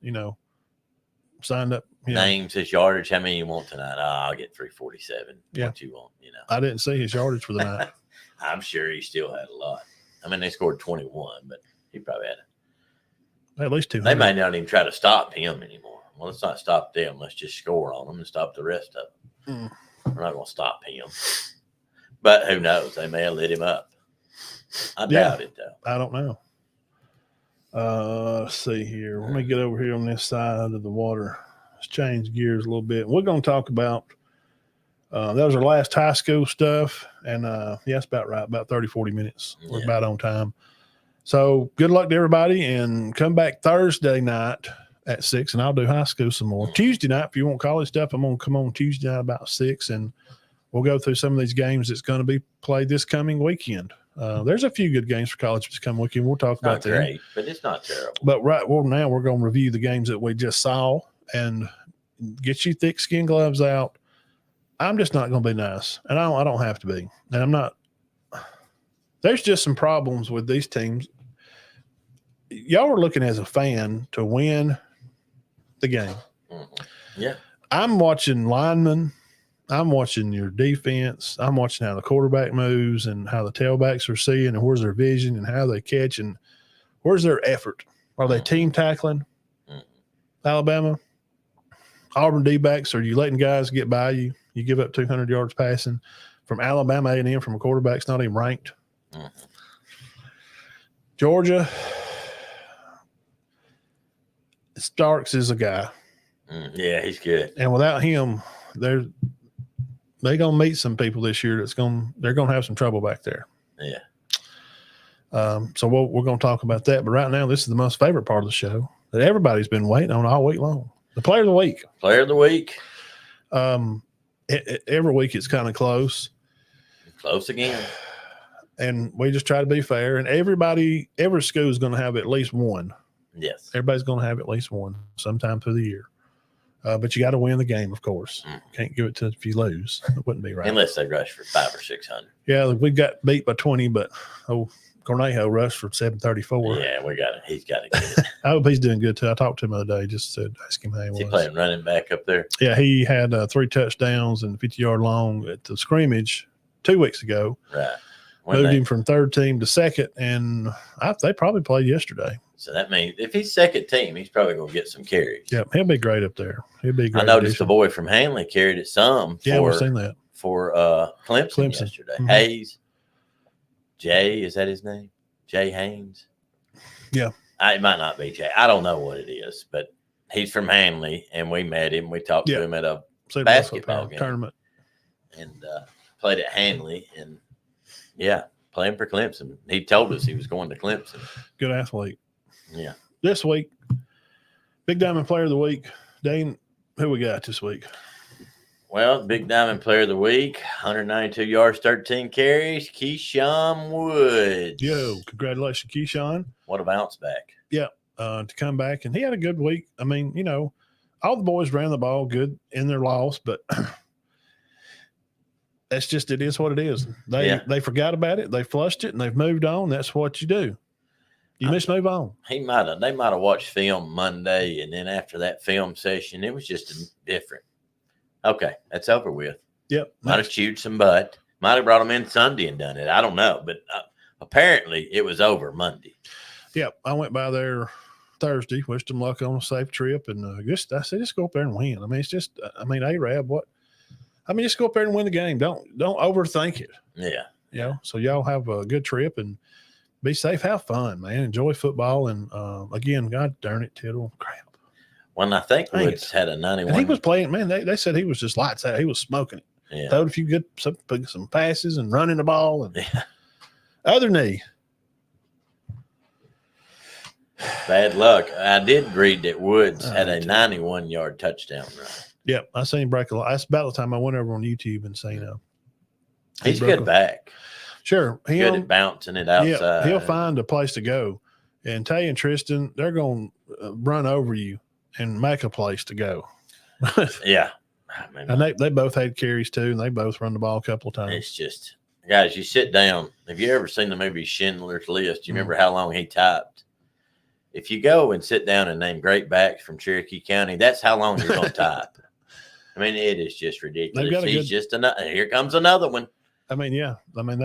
signed up. Names his yardage. How many you want tonight? I'll get 347. Yeah. What you want, I didn't see his yardage for the night. I'm sure he still had a lot. I mean, they scored 21, but he probably had at least 200. They may not even try to stop him anymore. Well, let's not stop them. Let's just score on them and stop the rest of them. We're not going to stop him. But who knows? They may have lit him up. I doubt it, though. I don't know. Let's see here. Let me get over here on this side of the water. Let's change gears a little bit. We're going to talk about that was our last high school stuff. And that's about right. About 30, 40 minutes. We're about on time. So good luck to everybody, and come back Thursday night at 6, and I'll do high school some more. Tuesday night, if you want college stuff, I'm going to come on Tuesday night about 6, and we'll go through some of these games that's going to be played this coming weekend. There's a few good games for college this coming weekend. We'll talk about that. Great, but it's not terrible. But now we're going to review the games that we just saw and get you thick skin gloves out. I'm just not going to be nice, and I don't have to be. And I'm not. There's just some problems with these teams. Y'all are looking as a fan to win the game. Yeah. I'm watching linemen. I'm watching your defense. I'm watching how the quarterback moves and how the tailbacks are seeing and where's their vision and how they catch and where's their effort. Are they team tackling? Alabama? Auburn D-backs, are you letting guys get by you? You give up 200 yards passing from Alabama A&M from a quarterback's not even ranked. Georgia, Starks is a guy. Yeah, he's good. And without him, they're gonna meet some people this year they're gonna have some trouble back there. Yeah. So we're gonna talk about that. But right now, this is the most favorite part of the show that everybody's been waiting on all week long. The player of the week. Player of the week. Every week it's kind of close. Close again. And we just try to be fair. And every school is going to have at least one. Yes. Everybody's going to have at least one sometime through the year. But you got to win the game, of course. Can't give it to if you lose. It wouldn't be right. Unless they rush for 500 or 600. Yeah, we got beat by 20, but Cornejo rushed for 734. Yeah, he's got to get it. I hope he's doing good too. I talked to him the other day, just said, ask him how he was. Is he playing running back up there? Yeah, he had 3 touchdowns and 50-yard long at the scrimmage 2 weeks ago. Right. Moved him from third team to second, and they probably played yesterday. So that means if he's second team, he's probably going to get some carries. Yeah, he'll be great up there. He'll be great. I noticed the boy from Hanley carried it some. We've seen that. For Clemson yesterday. Mm-hmm. Hayes. Jay, is that his name? Jay Haynes? Yeah. It might not be Jay. I don't know what it is, but he's from Hanley, and we met him. We talked to him at a basketball game. Tournament. And played at Hanley, and playing for Clemson. He told us he was going to Clemson. Good athlete. Yeah. This week, Big Diamond Player of the Week. Dane, who we got this week? Well, Big Diamond Player of the Week, 192 yards, 13 carries, Keyshawn Woods. Yo, congratulations, Keyshawn. What a bounce back. Yeah, to come back. And he had a good week. I mean, all the boys ran the ball good in their loss, but that's just, it is what it is. They forgot about it. They flushed it, and they've moved on. That's what you do. You must move on. They might have watched film Monday, and then after that film session, it was just different. Okay, that's over with. Yep. Might have chewed some butt. Might have brought them in Sunday and done it. I don't know. But apparently it was over Monday. Yep. I went by there Thursday, wished them luck on a safe trip. And I said, just go up there and win. I mean, it's just, A-Rab, what? I mean, just go up there and win the game. Don't overthink it. Yeah. You know, so y'all have a good trip and be safe. Have fun, man. Enjoy football. And again, God darn it, Tittle. Crap. When I think Woods had a 91. And he was playing, man, they said he was just lights out. He was smoking it. Yeah. Throwed a few good some passes and running the ball. And yeah. Other knee. Bad luck. I did read that Woods had a 91-yard touchdown run. Yep. I seen him break a lot. That's about the time I went over on YouTube and seen he's good back. Sure. Good at bouncing it outside. Yeah, he'll find a place to go. And Tay and Tristan, they're going to run over you and make a place to go. Yeah. And they both had carries too, and they both run the ball a couple of times. It's just, guys, you sit down. Have you ever seen the movie Schindler's List? You remember how long he typed? If you go and sit down and name great backs from Cherokee County, that's how long you're going to type. I mean, it is just ridiculous. He's just another. Here comes another one. I mean, yeah. I mean,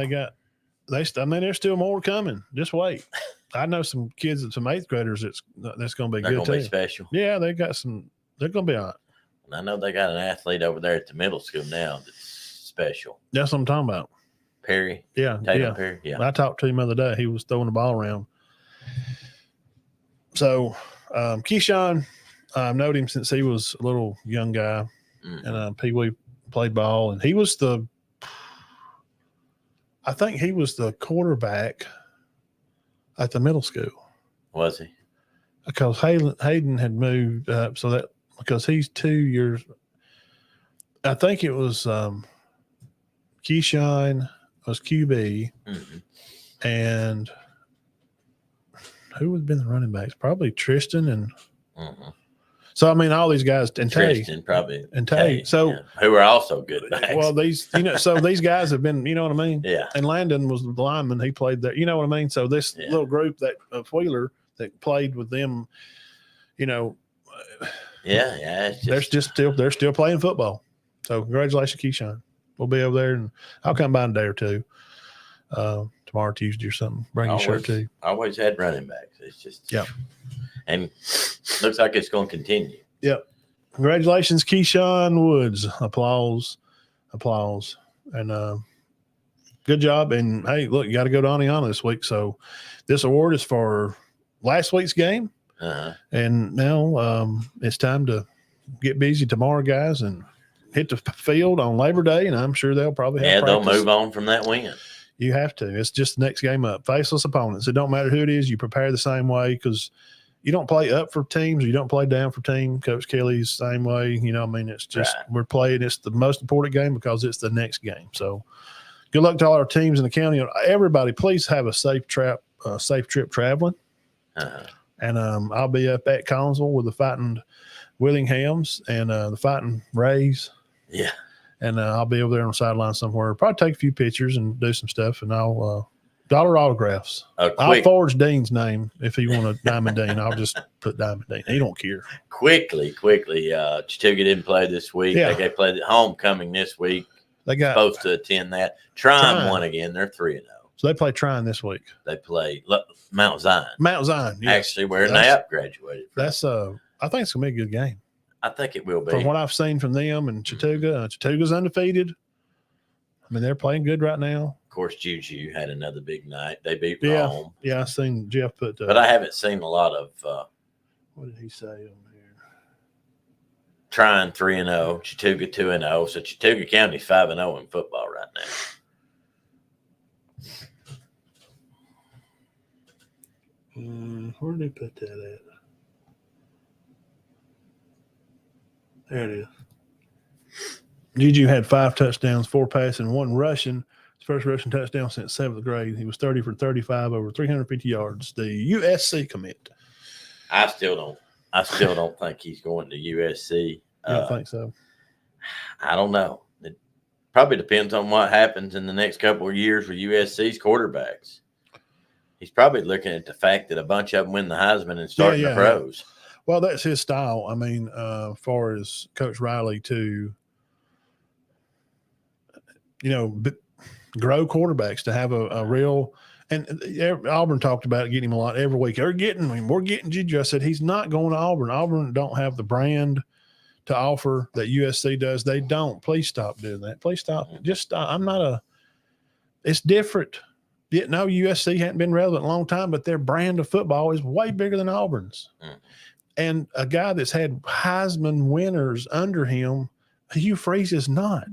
there's still more coming. Just wait. I know some kids, some 8th graders that's going to be They're good too. Be special. Yeah, they're going to be all right. And I know they got an athlete over there at the middle school now that's special. That's what I'm talking about. Perry. Yeah. Tatum Perry. Yeah. I talked to him the other day. He was throwing the ball around. So, Keyshawn, I've known him since he was a little young guy. Mm-hmm. And Pee Wee played ball. And he was I think he was the quarterback at the middle school. Was he? Because Hayden had moved up. So because he's 2 years, I think it was Keyshawn was QB, and who would have been the running backs? Probably Tristan and. So I mean, all these guys and Tristan probably and Tay. So who are also good backs. Well, so these guys have been, you know what I mean? Yeah. And Landon was the lineman; he played there. You know what I mean? So this little group of Wheeler that played with them, you know. Yeah. They're still playing football. So congratulations, Keyshawn. We'll be over there, and I'll come by in a day or two, tomorrow, Tuesday or something. Bring your shirt too. Always had running backs. It's just and looks like it's going to continue. Yep. Congratulations, Keyshawn Woods. Applause, and good job. And hey, look, you got to go to Aniana this week. So this award is for last week's game. And now it's time to get busy tomorrow, guys, and hit the field on Labor Day. And I'm sure they'll probably have practice. They'll move on from that win. You have to. It's just the next game up. Faceless opponents. It don't matter who it is. You prepare the same way because you don't play up for teams. You don't play down for team. Coach Kelly's same way. You know, I mean, it's just we're playing. It's the most important game because it's the next game. So good luck to all our teams in the county. Everybody, please have a safe trip traveling. And I'll be up at Collinsville with the Fighting Willinghams and the Fighting Rays. Yeah. And I'll be over there on the sideline somewhere. Probably take a few pictures and do some stuff, and I'll dollar autographs. I'll forge Dean's name if he want a Diamond Dean. I'll just put Diamond Dean. He don't care. Quickly. Chattooga didn't play this week. Yeah. They played at homecoming this week. They got supposed to attend that. Trine won again. They're 3-0. So they play Trine this week. They play Mount Zion. Yes. Actually, where Knapp graduated from. That's I think it's gonna be a good game. I think it will be. From what I've seen from them and Chattooga, Chattooga's undefeated. I mean, they're playing good right now. Of course, Juju had another big night. They beat Rome. Yeah, I seen Jeff put. But I haven't seen a lot of. What did he say on here? Trine 3-0, Chattooga 2-0. So Chattooga County's 5-0 in football right now. Where did they put that at? There it is. Juju had 5 touchdowns, 4 passing, 1 rushing. His first rushing touchdown since 7th grade. He was 30 for 35, over 350 yards. The USC commit. I still don't think he's going to USC. I don't think so. I don't know. It probably depends on what happens in the next couple of years with USC's quarterbacks. He's probably looking at the fact that a bunch of them win the Heisman and start in the pros. Well, that's his style. I mean, as far as Coach Riley too. grow quarterbacks to have a real. And Auburn talked about getting him a lot every week. We're getting Juju. I said he's not going to Auburn. Auburn don't have the brand to offer that USC does. They don't. Please stop doing that. Please stop. Just stop. It's different. No, USC hadn't been relevant a long time, but their brand of football is way bigger than Auburn's. And a guy that's had Heisman winners under him, Hugh Freeze is not.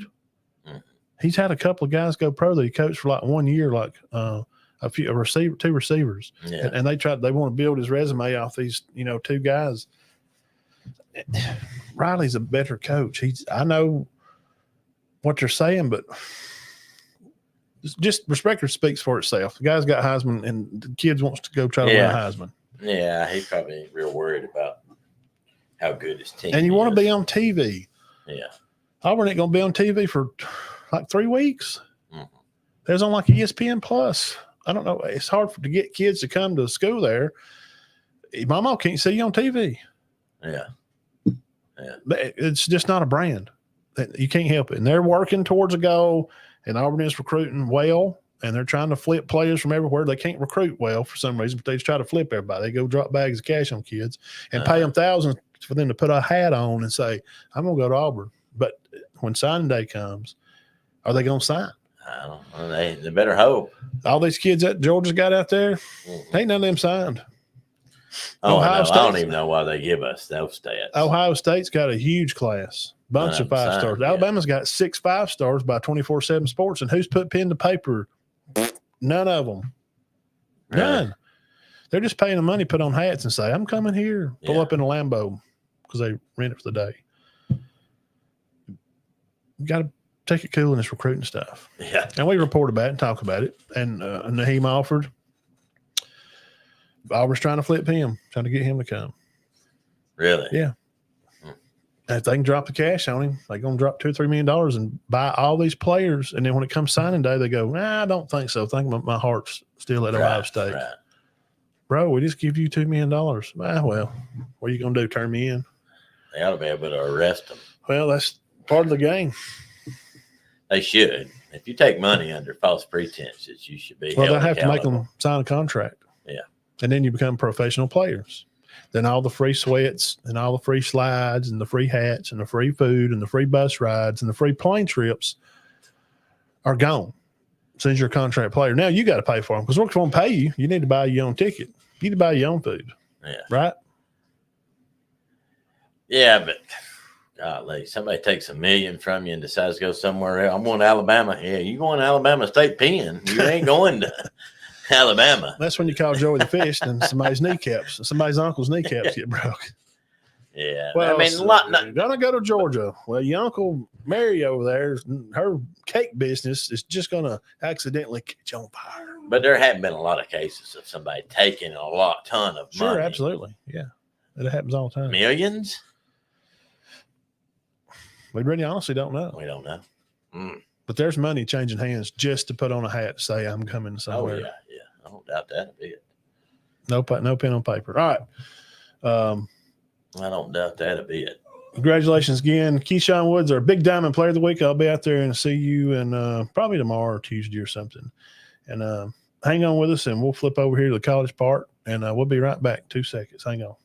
He's had a couple of guys go pro that he coached for like 1 year, like two receivers. Yeah. And they want to build his resume off these, two guys. Riley's a better coach. I know what you're saying, but just respect speaks for itself. The guy's got Heisman, and the kids wants to go try to win a Heisman. Yeah, he's probably real worried about how good his team is. And you want to be on TV. Yeah. Auburn ain't going to be on TV for like 3 weeks. There's on like ESPN Plus. I don't know. It's hard to get kids to come to school there. Mama can't see you on TV. Yeah. It's just not a brand. You can't help it. And they're working towards a goal, and Auburn is recruiting well, and they're trying to flip players from everywhere. They can't recruit well for some reason, but they just try to flip everybody. They go drop bags of cash on kids and pay them thousands for them to put a hat on and say, I'm going to go to Auburn. But when signing day comes, are they going to sign? I don't know. They better hope. All these kids that Georgia's got out there, ain't none of them signed. Oh, I don't even know why they give us those stats. Ohio State's got a huge class, bunch of 5 stars. Yeah. Alabama's got 6 5 stars by 24/7 Sports, and who's put pen to paper? None of them. None. They're just paying the money, put on hats, and say, "I'm coming here." Pull up in a Lambo because they rent it for the day. You got to take it cool in this recruiting stuff. Yeah, and we report about it and talk about it. And Naheem offered. Auburn's trying to flip him, trying to get him to come. Really? Yeah. And if they can drop the cash on him, they're going to drop $2 or $3 million and buy all these players. And then when it comes signing day, they go, I don't think so. I think my heart's still at Ohio State. Right. Bro, we just give you $2 million. Well, what are you going to do, turn me in? They ought to be able to arrest them. Well, that's part of the game. They should. If you take money under false pretenses, you should be held they have accountable. to make them sign a contract. Yeah. And then you become professional players. Then all the free sweats and all the free slides and the free hats and the free food and the free bus rides and the free plane trips are gone since you're a contract player. Now you got to pay for them because we're going to pay you. You need to buy your own ticket. You need to buy your own food. Yeah. Right? Yeah, but golly, somebody takes $1 million from you and decides to go somewhere else. I'm going to Alabama. Yeah, you going to Alabama State Pen. You ain't going to Alabama. That's when you call Joey the Fish and somebody's uncle's kneecaps get broke. Yeah. Well, I mean, you're going to go to Georgia. Well, your Uncle Mary over there, her cake business is just going to accidentally catch on fire. But there haven't been a lot of cases of somebody taking a ton of money. Sure, absolutely. Yeah. It happens all the time. Millions? We really honestly don't know. We don't know. But there's money changing hands just to put on a hat to say I'm coming somewhere. Oh, yeah. I don't doubt that a bit. No pen on paper. All right. I don't doubt that a bit. Congratulations again. Keyshawn Woods, our Big Diamond Player of the Week. I'll be out there and see you and probably tomorrow or Tuesday or something. And hang on with us, and we'll flip over here to the college part, and we'll be right back. 2 seconds. Hang on.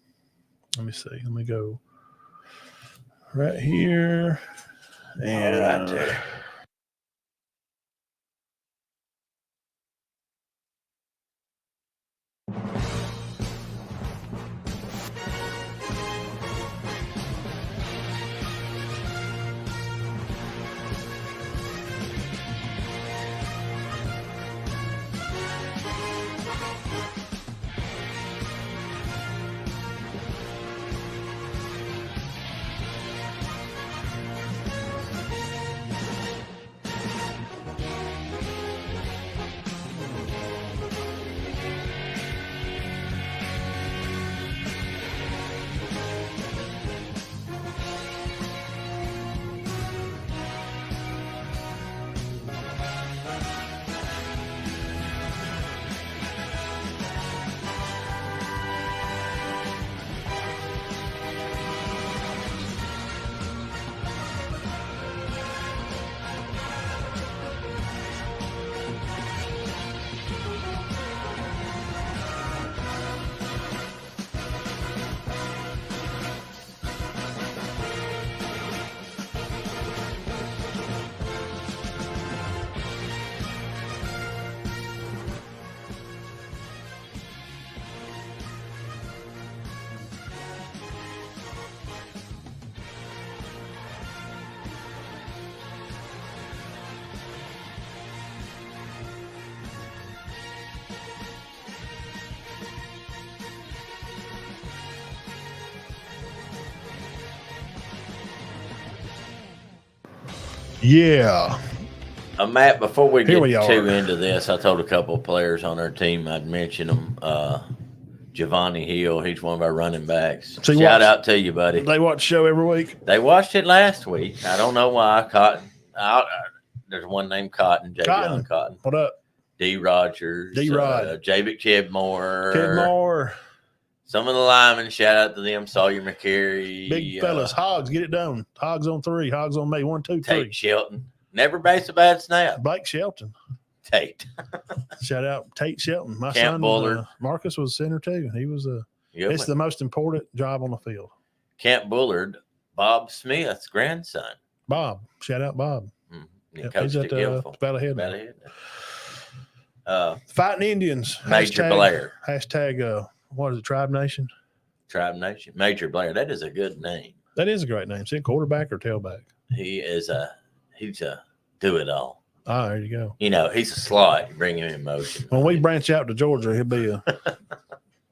Let me see. Let me go right here. And right there. Yeah. Matt, before we Here get we are. too into this, I told a couple of players on our team I'd mention them. Giovanni Hill, he's one of our running backs. So Shout out to you, buddy. They watch the show every week. They watched it last week. I don't know why. Cotton. There's one named Cotton, Javion Cotton. What up? D. Rogers. D-Rod. Javic Chidmore. Kidmore. Some of the linemen, shout out to them. Sawyer McCary. Big fellas. Hogs, get it done. Hogs on 3. Hogs on me. 1, 2, 3. Tate Shelton. Never base a bad snap. Blake Shelton. Tate. Shout out Tate Shelton. My Camp son, Bullard. Marcus, was center too. He was it's the most important job on the field. Camp Bullard, Bob Smith's grandson. Bob. Shout out Bob. Mm-hmm. Yep, he's at Battle Ahead. Fighting Indians. Major Blair. Hashtag, what is it, Tribe Nation? Tribe Nation. Major Blair. That is a good name. That is a great name. Is he quarterback or tailback? He's a do-it-all. Ah, there you go. You know, he's a slot. You bring him in motion. When we branch out to Georgia, he'll be a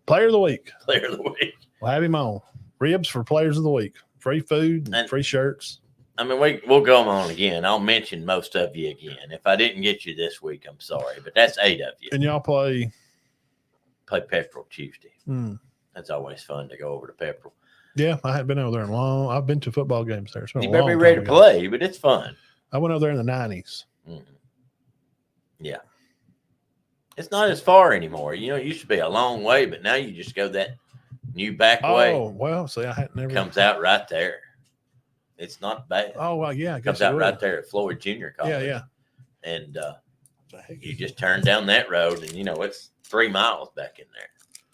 player of the week. Player of the week. We'll have him on. Ribs for players of the week. Free food and free shirts. I mean, we'll go on again. I'll mention most of you again. If I didn't get you this week, I'm sorry. But that's 8 of you. And y'all play Pepperell Tuesday. That's always fun to go over to Pepperell. Yeah, I haven't been over there in long. I've been to football games there. You better be ready to play, but it's fun. I went over there in the 90s. Mm-hmm. Yeah. It's not as far anymore. You know, it used to be a long way, but now you just go that new back way. Oh, well, see, I had never. Comes out right there. It's not bad. Oh, well, yeah. I guess comes out right there at Floyd Junior College. Yeah. And you just turn down that road, and, you know, it's 3 miles back in there.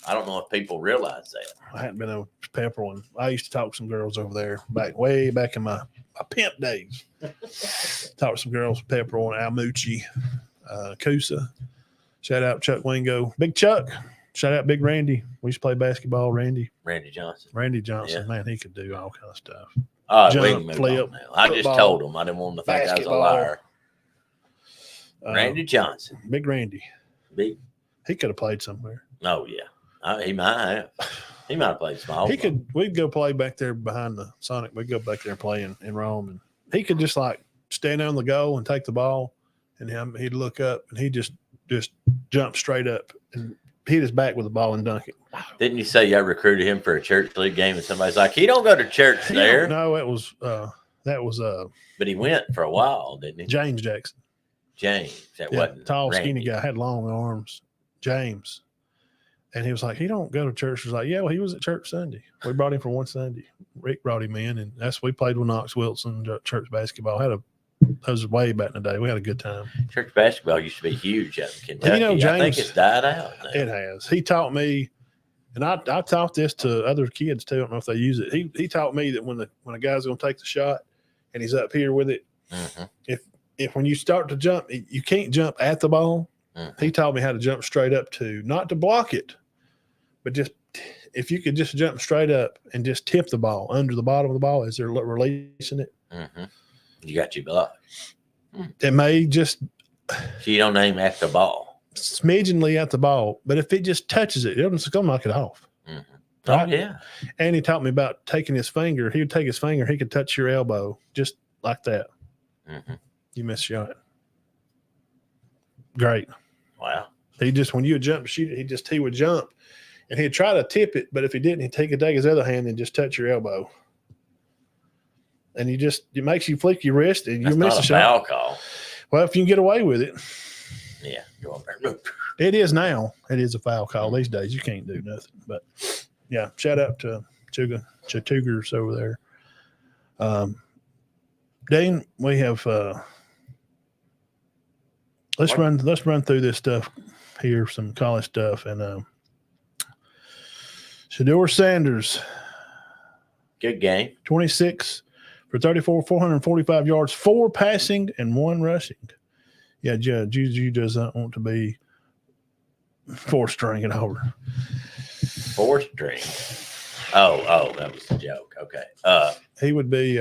I don't know if people realize that. I hadn't been over to Pepperell. I used to talk to some girls over there way back in my pimp days. Talked to some girls at Pepperell and Almucci, Coosa. Shout out Chuck Wingo. Big Chuck. Shout out Big Randy. We used to play basketball, Randy. Randy Johnson. Yeah. Man, he could do all kind of stuff. Jump, flip, now. I just told him. I didn't want him to think I was a liar. Randy Johnson. Big Randy. Big. He could have played somewhere. Oh, yeah. He might have. He might have played small. We'd go play back there behind the Sonic. We'd go back there and play in Rome. And he could just like stand on the goal and take the ball. And he'd look up and he'd just jump straight up and hit his back with the ball and dunk it. Didn't you say y'all recruited him for a church league game and somebody's like, he don't go to church there? No, that was but he went for a while, didn't he? James Jackson. James. That wasn't tall, Randy. skinny guy, had long arms. James. And he was like, he don't go to church. He was like, yeah, well, he was at church Sunday. We brought him for one Sunday. Rick brought him in, and we played with Knox Wilson, church basketball. That was way back in the day. We had a good time. Church basketball used to be huge out in Kentucky. You know, James, I think it's died out now. It has. He taught me, and I taught this to other kids too. I don't know if they use it. He taught me that when a guy's going to take the shot and he's up here with it, if when you start to jump, you can't jump at the ball. He taught me how to jump straight up not to block it, but just if you could just jump straight up and just tip the ball under the bottom of the ball as they're releasing it. You got your block. It may just. So you don't aim at the ball. Smidgenly at the ball, but if it just touches it, it's going to knock it off. Right? Oh, yeah. And he taught me about taking his finger. He would take his finger. He could touch your elbow just like that. You missed a shot. Great. Wow. He just, when you would jump to shoot it, he would jump and he'd try to tip it. But if he didn't, he'd take his other hand and just touch your elbow. And it makes you flick your wrist and you miss a shot. Foul call. Well, if you can get away with it. Yeah. Go up there. It is now. It is a foul call these days. You can't do nothing. But yeah, shout out to Cougars over there. Dean, we have let's run through this stuff here, some college stuff, and Shedeur Sanders, good game, 26 for 34, 445 yards, 4 passing and 1 rushing. Yeah, Juju does not want to be 4-string at Auburn. 4-string. Oh, that was a joke. Okay. He would be.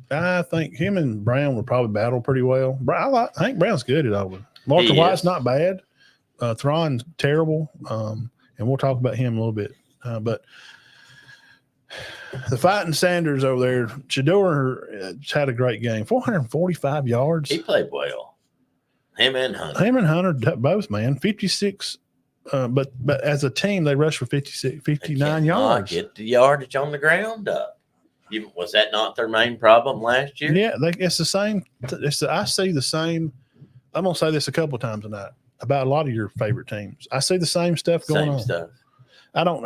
I think him and Brown would probably battle pretty well. I think Brown's good at Auburn. Walter White's not bad. Thrawn's terrible. And we'll talk about him a little bit. But The Fighting Sanders over there, Shador had a great game. 445 yards. He played well. Him and Hunter, both, man. 56. But as a team, they rushed for 59 yards. Get the yardage on the ground up. Was that not their main problem last year? Yeah, it's the same. I see the same. I'm going to say this a couple of times tonight about a lot of your favorite teams. I see the same stuff going on. Stuff. I don't.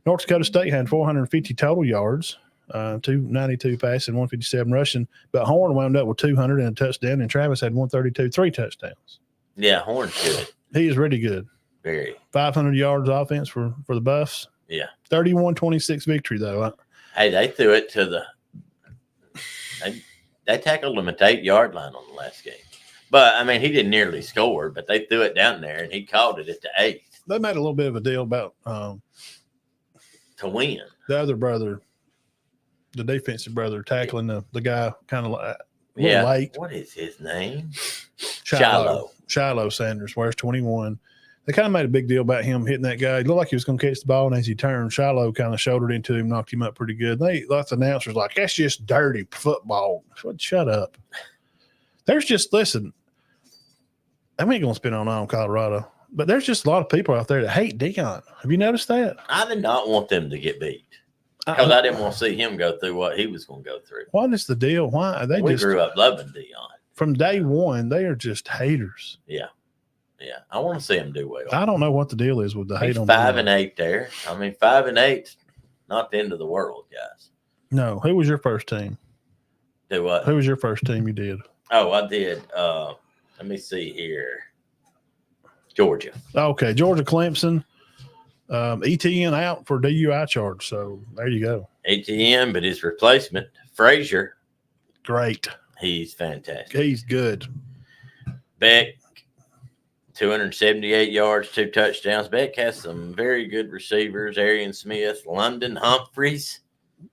North Dakota State had 450 total yards, 292 passing, 157 rushing. But Horn wound up with 200 and a touchdown, and Travis had 132, 3 touchdowns. Yeah, Horn's good. He is really good. Very. 500 yards offense for the Buffs. Yeah. 31-26 victory, though. Hey, they threw it to the – they tackled him at the 8-yard line on the last game. But, I mean, he didn't nearly score, but they threw it down there, and he called it at the 8. They made a little bit of a deal about to win. The other brother, the defensive brother, tackling the guy kind of late. What is his name? Shiloh Sanders, wears 21. They kind of made a big deal about him hitting that guy. It looked like he was going to catch the ball, and as he turned, Shiloh kind of shouldered into him, knocked him up pretty good. Lots of announcers like, that's just dirty football. Shut up. There's just, listen, I'm ain't going to spin on Colorado, but there's just a lot of people out there that hate Deion. Have you noticed that? I did not want them to get beat because I didn't want to see him go through what he was going to go through. What is the deal? Why? We grew up loving Deion. From day one, they are just haters. Yeah. Yeah, I want to see him do well. I don't know what the deal is with the hate on 5-8 there. I mean, 5-8, not the end of the world, guys. No. Who was your first team? Do what? Who was your first team you did? Oh, I did. Let me see here. Georgia. Okay, Georgia Clemson. ETN out for DUI charge. So there you go. ETN, but his replacement, Frazier. Great. He's fantastic. He's good. Beck. 278 yards, 2 touchdowns. Beck has some very good receivers. Arian Smith, London Humphreys.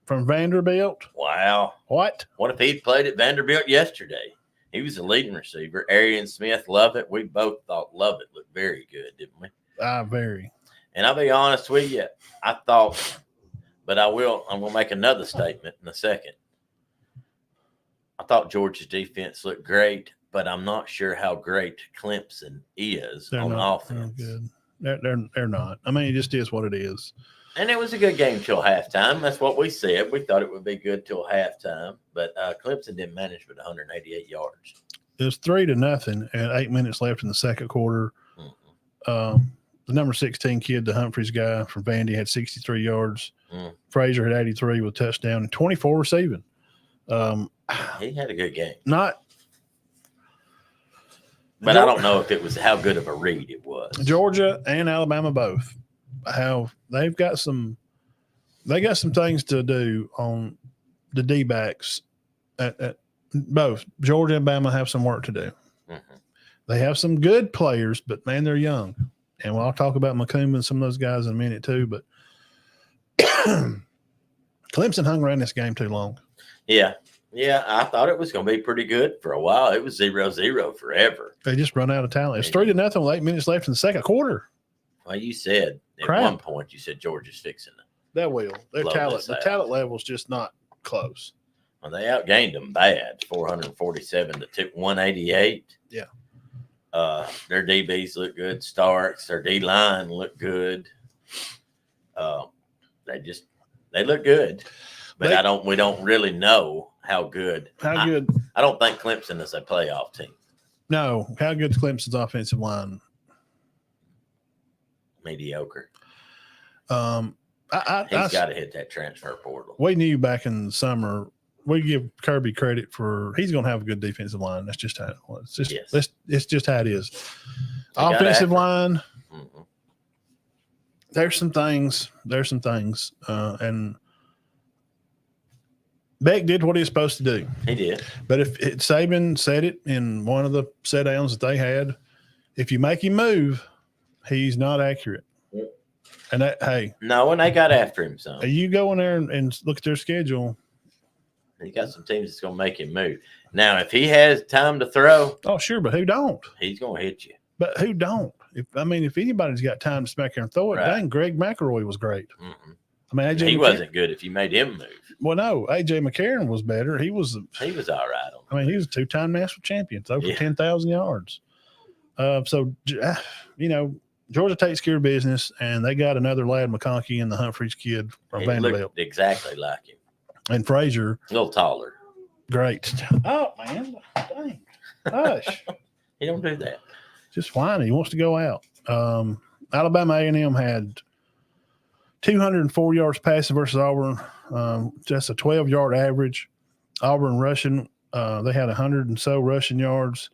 From Vanderbilt. Wow. What if he'd played at Vanderbilt yesterday? He was a leading receiver. Arian Smith, Lovett. We both thought Lovett looked very good, didn't we? Very. And I'll be honest with you, I thought, but I'm going to make another statement in a second. I thought Georgia's defense looked great, but I'm not sure how great Clemson is on offense. They're not. I mean, it just is what it is. And it was a good game till halftime. That's what we said. We thought it would be good till halftime, but Clemson didn't manage with 188 yards. It was 3-0 and 8 minutes left in the second quarter. The number 16 kid, the Humphreys guy from Vandy, had 63 yards. Frazier had 83 with a touchdown and 24 receiving. He had a good game. But I don't know if it was how good of a read it was. Georgia and Alabama both. They got some things to do on the D-backs. At both Georgia and Alabama have some work to do. Mm-hmm. They have some good players, but man, they're young. And I'll talk about McCombs and some of those guys in a minute too. But Clemson hung around this game too long. Yeah. Yeah, I thought it was going to be pretty good for a while. It was 0-0 forever. They just run out of talent. It's 3-0 with 8 minutes left in the second quarter. Well, you said at one point, you said Georgia's fixing it. That will. Their talent, the talent level is just not close. Well, they outgained them bad, 447 to 188. Yeah. Their DBs look good. Starks, their D-line look good. They look good. But we don't really know how good. How good? I don't think Clemson is a playoff team. No. How good is Clemson's offensive line? Mediocre. He's got to hit that transfer portal. We knew back in the summer. We give Kirby credit for he's going to have a good defensive line. That's just how it was. It's just how it is. Offensive line. Mm-hmm. There's some things. And Beck did what he was supposed to do. He did. But if Saban said it in one of the set downs that they had, if you make him move, he's not accurate. And no, and they got after him some. You go in there and look at their schedule. He got some teams that's going to make him move. Now, if he has time to throw. Oh, sure, but who don't? He's going to hit you. But who don't? If anybody's got time to smack here and throw it, dang, Greg McElroy was great. Mm-hmm. I mean, He wasn't good if you made him move. Well, no, AJ McCarron was better. He was all right. I mean, he was a 2-time national champion, over 10,000 yards. So, Georgia takes care of business, and they got another lad, McConkey, and the Humphreys kid from Vanderbilt. Looked exactly like him. And Frazier. A little taller. Great. Oh, man. Dang. Hush. He don't do that. Just whiny. He wants to go out. Alabama A&M had 204 yards passing versus Auburn. That's a 12-yard average. Auburn rushing, they had 100 and so rushing yards.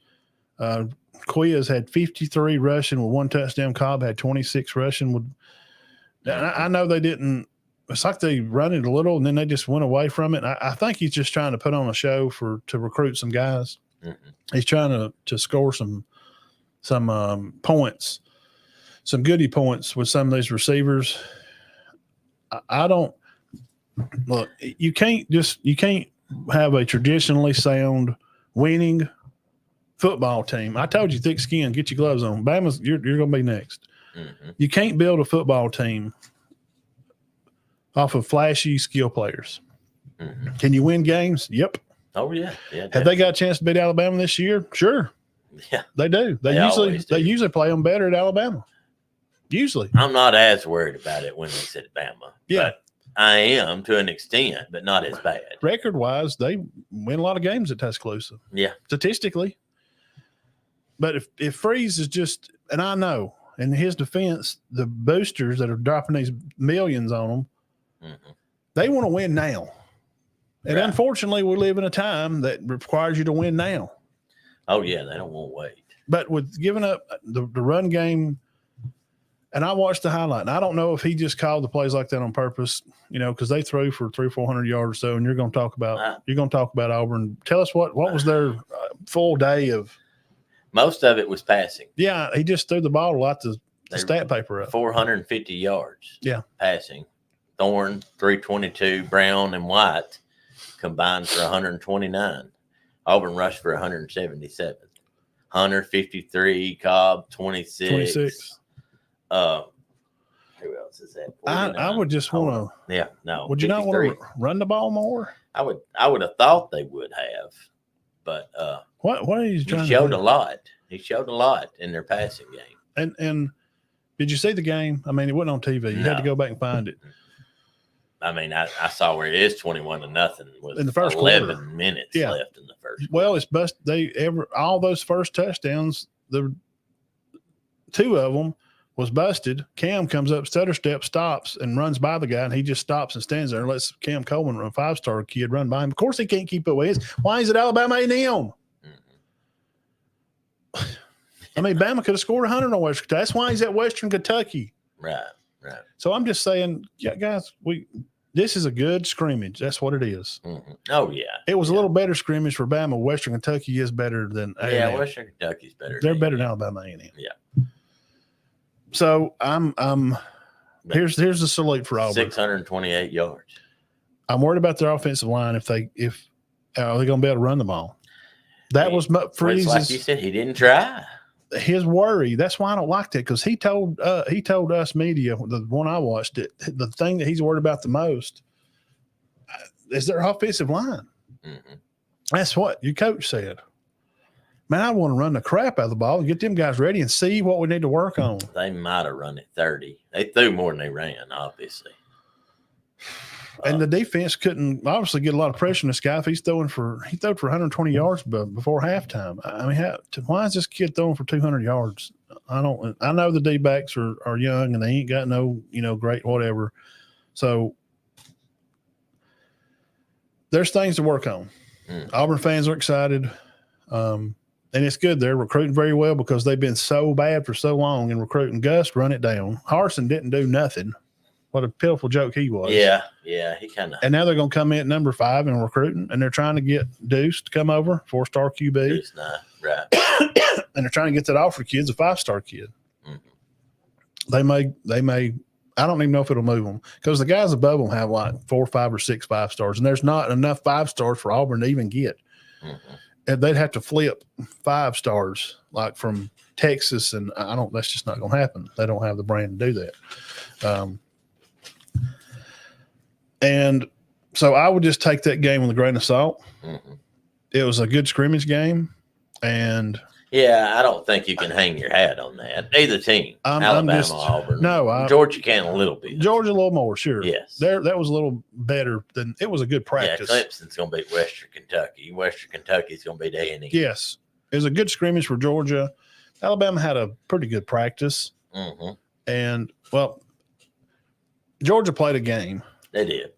Quiz had 53 rushing with 1 touchdown. Cobb had 26 rushing. I know they didn't. It's like they run it a little and then they just went away from it. I think he's just trying to put on a show to recruit some guys. Mm-hmm. He's trying to score some points, some goodie points with some of these receivers. I don't look. You can't have a traditionally sound winning football team. I told you, thick skin, get your gloves on. Bama's, you're going to be next. Mm-hmm. You can't build a football team off of flashy skill players. Mm-hmm. Can you win games? Yep. Oh yeah. Have they got a chance to beat Alabama this year? Sure. Yeah, they do. They usually play them better at Alabama. Usually, I'm not as worried about it when it's at Bama. Yeah, but I am to an extent, but not as bad. Record-wise, they win a lot of games at Tuscaloosa. Yeah, statistically. But if Freeze is just, and I know, in his defense, the boosters that are dropping these millions on them, mm-hmm. they want to win now. And unfortunately, we live in a time that requires you to win now. Oh, yeah, they don't want to wait. But with giving up the run game, and I watched the highlight, and I don't know if he just called the plays like that on purpose, because they threw for 300-400 yards or so, and you're going to talk about Auburn. Tell us what was their full day of? Most of it was passing. Yeah, he just threw the ball a lot to the stat paper up. 450 yards. Yeah, passing. Thorne 322, Brown and White combined for 129. Auburn rushed for 177. Hunter 53, Cobb 26. Who else is that? I would just want to. Yeah, no. Would you 53. Not want to run the ball more? I would have thought they would have, but what are you trying? He showed a lot. He showed a lot in their passing game. And did you see the game? I mean, it wasn't on TV. You had to go back and find it. I mean, I saw where it is 21-0 with in the first 11 quarter. Minutes left in the first. Well, it's bust. All those first touchdowns, the 2 of them was busted. Cam comes up, stutter step, stops, and runs by the guy, and he just stops and stands there and lets Cam Coleman, a 5-star kid, run by him. Of course, he can't keep up with his. Why is it Alabama A&M? Mm-hmm. I mean, Bama could have scored 100 on Western Kentucky. That's why he's at Western Kentucky. Right. So I'm just saying, guys, this is a good scrimmage. That's what it is. Mm-hmm. Oh, yeah. It was a little better scrimmage for Bama. Western Kentucky is better than A&M. Yeah, Western Kentucky's better. They're better than Alabama A&M. Yeah. So here's the salute for Auburn. 628 yards. I'm worried about their offensive line if are they going to be able to run the ball. That was Freeze's. Like you said, he didn't try. His worry. That's why I don't like that, because he told us media, the one I watched, it the thing that he's worried about the most is their offensive line. Mm-hmm. That's what your coach said. Man, I want to run the crap out of the ball and get them guys ready and see what we need to work on. They might have run it 30. They threw more than they ran, obviously. And the defense couldn't obviously get a lot of pressure on this guy if he throwed for 120 yards before halftime. I mean, why is this kid throwing for 200 yards? I know the D-backs are young and they ain't got no, great whatever. So there's things to work on. Auburn fans are excited. And it's good. They're recruiting very well because they've been so bad for so long in recruiting. Gus, run it down. Harsin didn't do nothing. What a pitiful joke he was. Yeah, he kind of. And now they're going to come in at number 5 in recruiting, and they're trying to get Deuce to come over, 4-star QB. Deuce, right. And they're trying to get that offer kid's a 5-star kid. Mm-hmm. They may. I don't even know if it'll move them because the guys above them have like 4, 5, or 6 5-stars, and there's not enough 5-stars for Auburn to even get. Mm-hmm. And they'd have to flip 5-stars like from Texas, and that's just not going to happen. They don't have the brand to do that. And so I would just take that game with a grain of salt. Mm-hmm. It was a good scrimmage game. And yeah, I don't think you can hang your hat on that. Either team, Alabama, Auburn. No, Georgia can a little bit. Georgia a little more, sure. Yes, that was a little better than it was a good practice. Yeah, Clemson's going to beat Western Kentucky. Western Kentucky's going to beat A&E. Yes, it was a good scrimmage for Georgia. Alabama had a pretty good practice, and well, Georgia played a game. They did.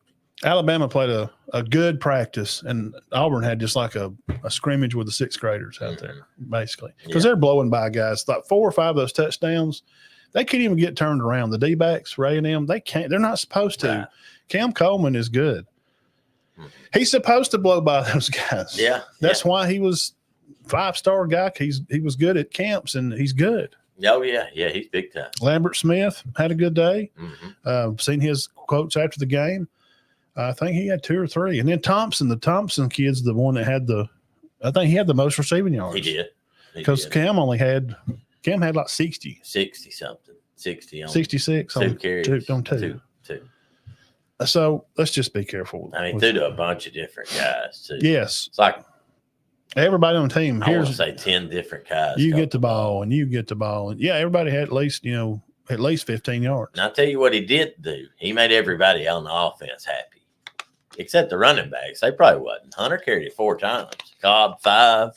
Alabama played a good practice, and Auburn had just like a scrimmage with the sixth graders out there, basically. Because they're blowing by guys. Like 4 or 5 of those touchdowns, they can't even get turned around. The D-backs, Ray and them, they can't. They're not supposed to. Right. Cam Coleman is good. He's supposed to blow by those guys. Yeah. That's why he was 5-star guy. He was good at camps, and he's good. Oh, yeah. Yeah, he's big time. Lambert Smith had a good day. Seen his quotes after the game. I think he had 2 or 3. And then the Thompson kid's the one that had I think he had the most receiving yards. He did. Because Cam had like 60. 60 something. 60 on 66 2 carries. On two. So let's just be careful. I mean, through to a bunch of different guys, too. Yes. It's like everybody on the team. I want to say 10 different guys. You get the ball, and you get the ball. And yeah, everybody had at least 15 yards. And I'll tell you what he did do. He made everybody on the offense happy. Except the running backs. They probably wasn't. Hunter carried it 4 times. Cobb 5.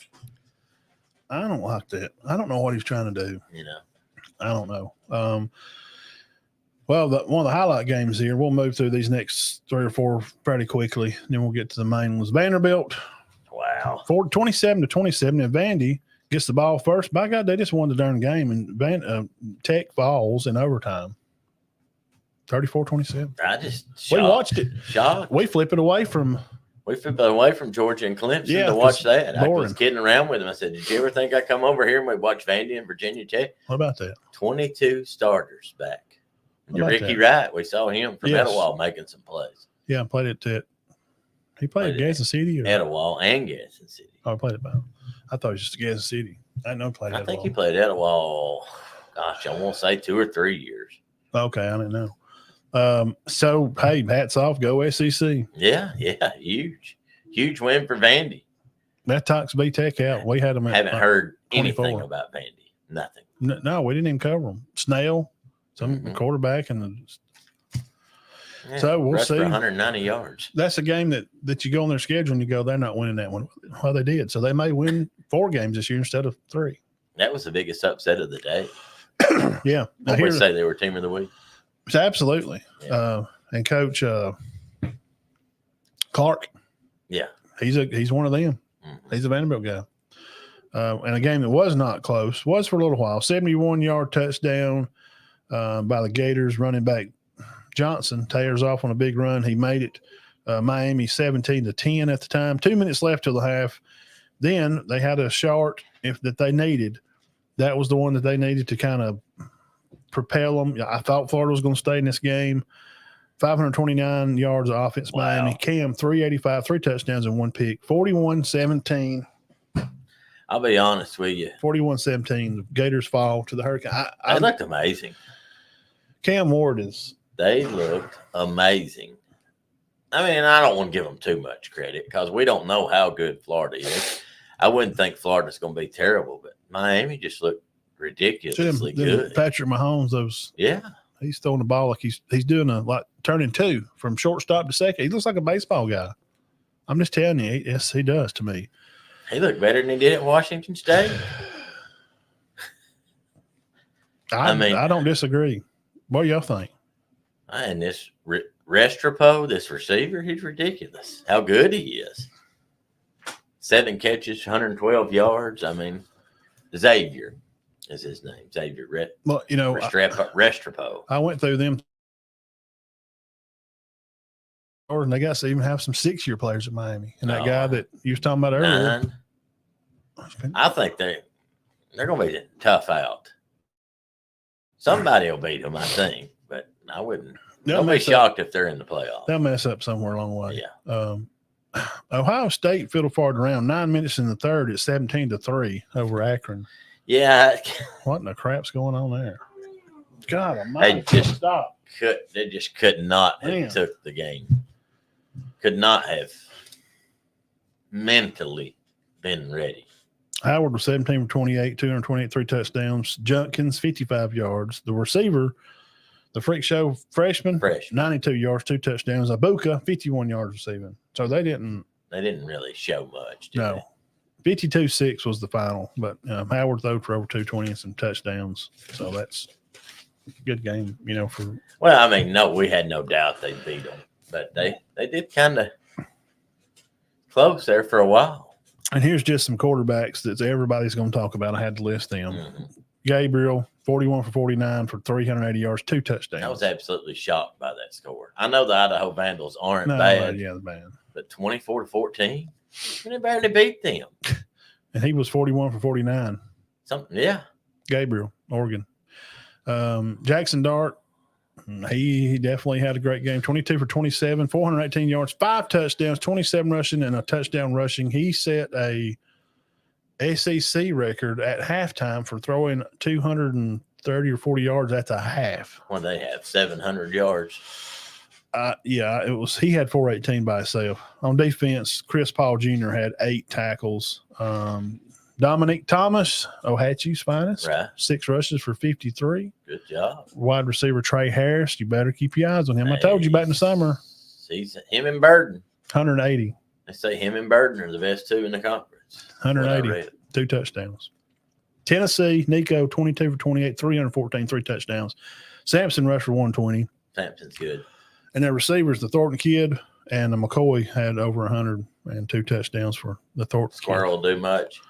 I don't like that. I don't know what he's trying to do. I don't know. Well, one of the highlight games here, we'll move through these next 3 or 4 fairly quickly. Then we'll get to the main ones. Vanderbilt. Wow. 27-27. And Vandy gets the ball first. By God, they just won the darn game. And Tech falls in overtime. 34-27. I just we watched it. Shocked. We flip it away from Georgia and Clemson to watch that. I was kidding around with him. I said, "Did you ever think I'd come over here and we'd watch Vandy and Virginia Tech?" What about that? 22 starters back. Ricky Wright, we saw him from Etowah making some plays. Yeah, played it. He played at Gadsden City? Etowah and Gadsden City. Oh, he played at both. I thought it was just Gadsden City. I didn't know he played at Etowah. I think he played at Etowah, gosh, I won't say 2 or 3 years. Okay, I didn't know. So, hey, hats off. Go SEC. Yeah, huge win for Vandy. That talks B-Tech out. We had them at haven't heard anything about Vandy. Nothing. No, we didn't even cover them. Snell, some quarterback, and so we'll see. For 190 yards. That's a game that you go on their schedule and you go, they're not winning that one. Well, they did. So they may win 4 games this year instead of 3. That was the biggest upset of the day. Yeah. I would say they were team of the week. Absolutely. Yeah. And Coach Clark. Yeah. He's one of them. He's a Vanderbilt guy. And a game that was not close, was for a little while. 71-yard touchdown by the Gators. Running back Johnson tears off on a big run. He made it. Miami 17-10 at the time. 2 minutes left till the half. Then they had a short that they needed. That was the one that they needed to kind of propel them. I thought Florida was going to stay in this game. 529 yards of offense. Wow. Miami. Cam 385, 3 touchdowns and 1 pick. 41-17. I'll be honest with you. 41-17. The Gators fall to the Hurricane. They looked amazing. Cam Ward They looked amazing. I mean, I don't want to give them too much credit because we don't know how good Florida is. I wouldn't think Florida's going to be terrible, but Miami just looked ridiculously good. Patrick Mahomes, yeah, he's throwing the ball like he's doing turning 2 from shortstop to second. He looks like a baseball guy. I'm just telling you, yes, he does to me. He looked better than he did at Washington State. I don't disagree. What do y'all think? And this Restrepo, this receiver, he's ridiculous. How good he is. 7 catches, 112 yards. I mean, Xavier is his name. Xavier Restrepo. I went through them. And they got to even have some 6-year players at Miami. And that guy that you was talking about earlier. 9. I think they're going to be tough out. Somebody will beat them, I think. But I wouldn't. Don't be shocked if they're in the playoffs. They'll mess up somewhere along the way. Yeah. Ohio State fiddled forward around 9 minutes in the third at 17-3 over Akron. Yeah. What in the crap's going on there? God almighty. They just could not have took the game. could not have mentally been ready. Howard was 17 for 28, 228, 3 touchdowns. Junkins, 55 yards. The receiver, the freak show freshman, 92 yards, 2 touchdowns. Abuka, 51 yards receiving. So they didn't really show much, did no. 52-6 was the final, but Howard threw for over 220 and some touchdowns. So that's a good game, for. Well, I mean, no, we had no doubt they beat them, but they did kind of close there for a while. And here's just some quarterbacks that everybody's going to talk about. I had to list them. Mm-hmm. Gabriel, 41 for 49 for 380 yards, 2 touchdowns. I was absolutely shocked by that score. I know the Idaho Vandals aren't bad. Yeah, they're bad. But 24-14, they barely beat them. And he was 41 for 49. Yeah. Gabriel, Oregon. Jackson Dart, he definitely had a great game. 22 for 27, 418 yards, 5 touchdowns, 27 rushing, and a touchdown rushing. He set a SEC record at halftime for throwing 230 or 40 yards at the half. Well, they have 700 yards. Yeah, it was. He had 418 by himself. On defense, Chris Paul Jr. had 8 tackles. Dominic Thomas, Ohatchie's finest, right. 6 rushes for 53. Good job. Wide receiver Trey Harris, you better keep your eyes on him. I told you back in the summer. He's him and Burden. 180. They say him and Burden are the best 2 in the conference. 180, 2 touchdowns. Tennessee, Nico, 22 for 28, 314, 3 touchdowns. Sampson rushed for 120. Sampson's good. And their receivers, the Thornton kid and the McCoy, had over 100 and 2 touchdowns for the Thornton Squirrel kid. Do much.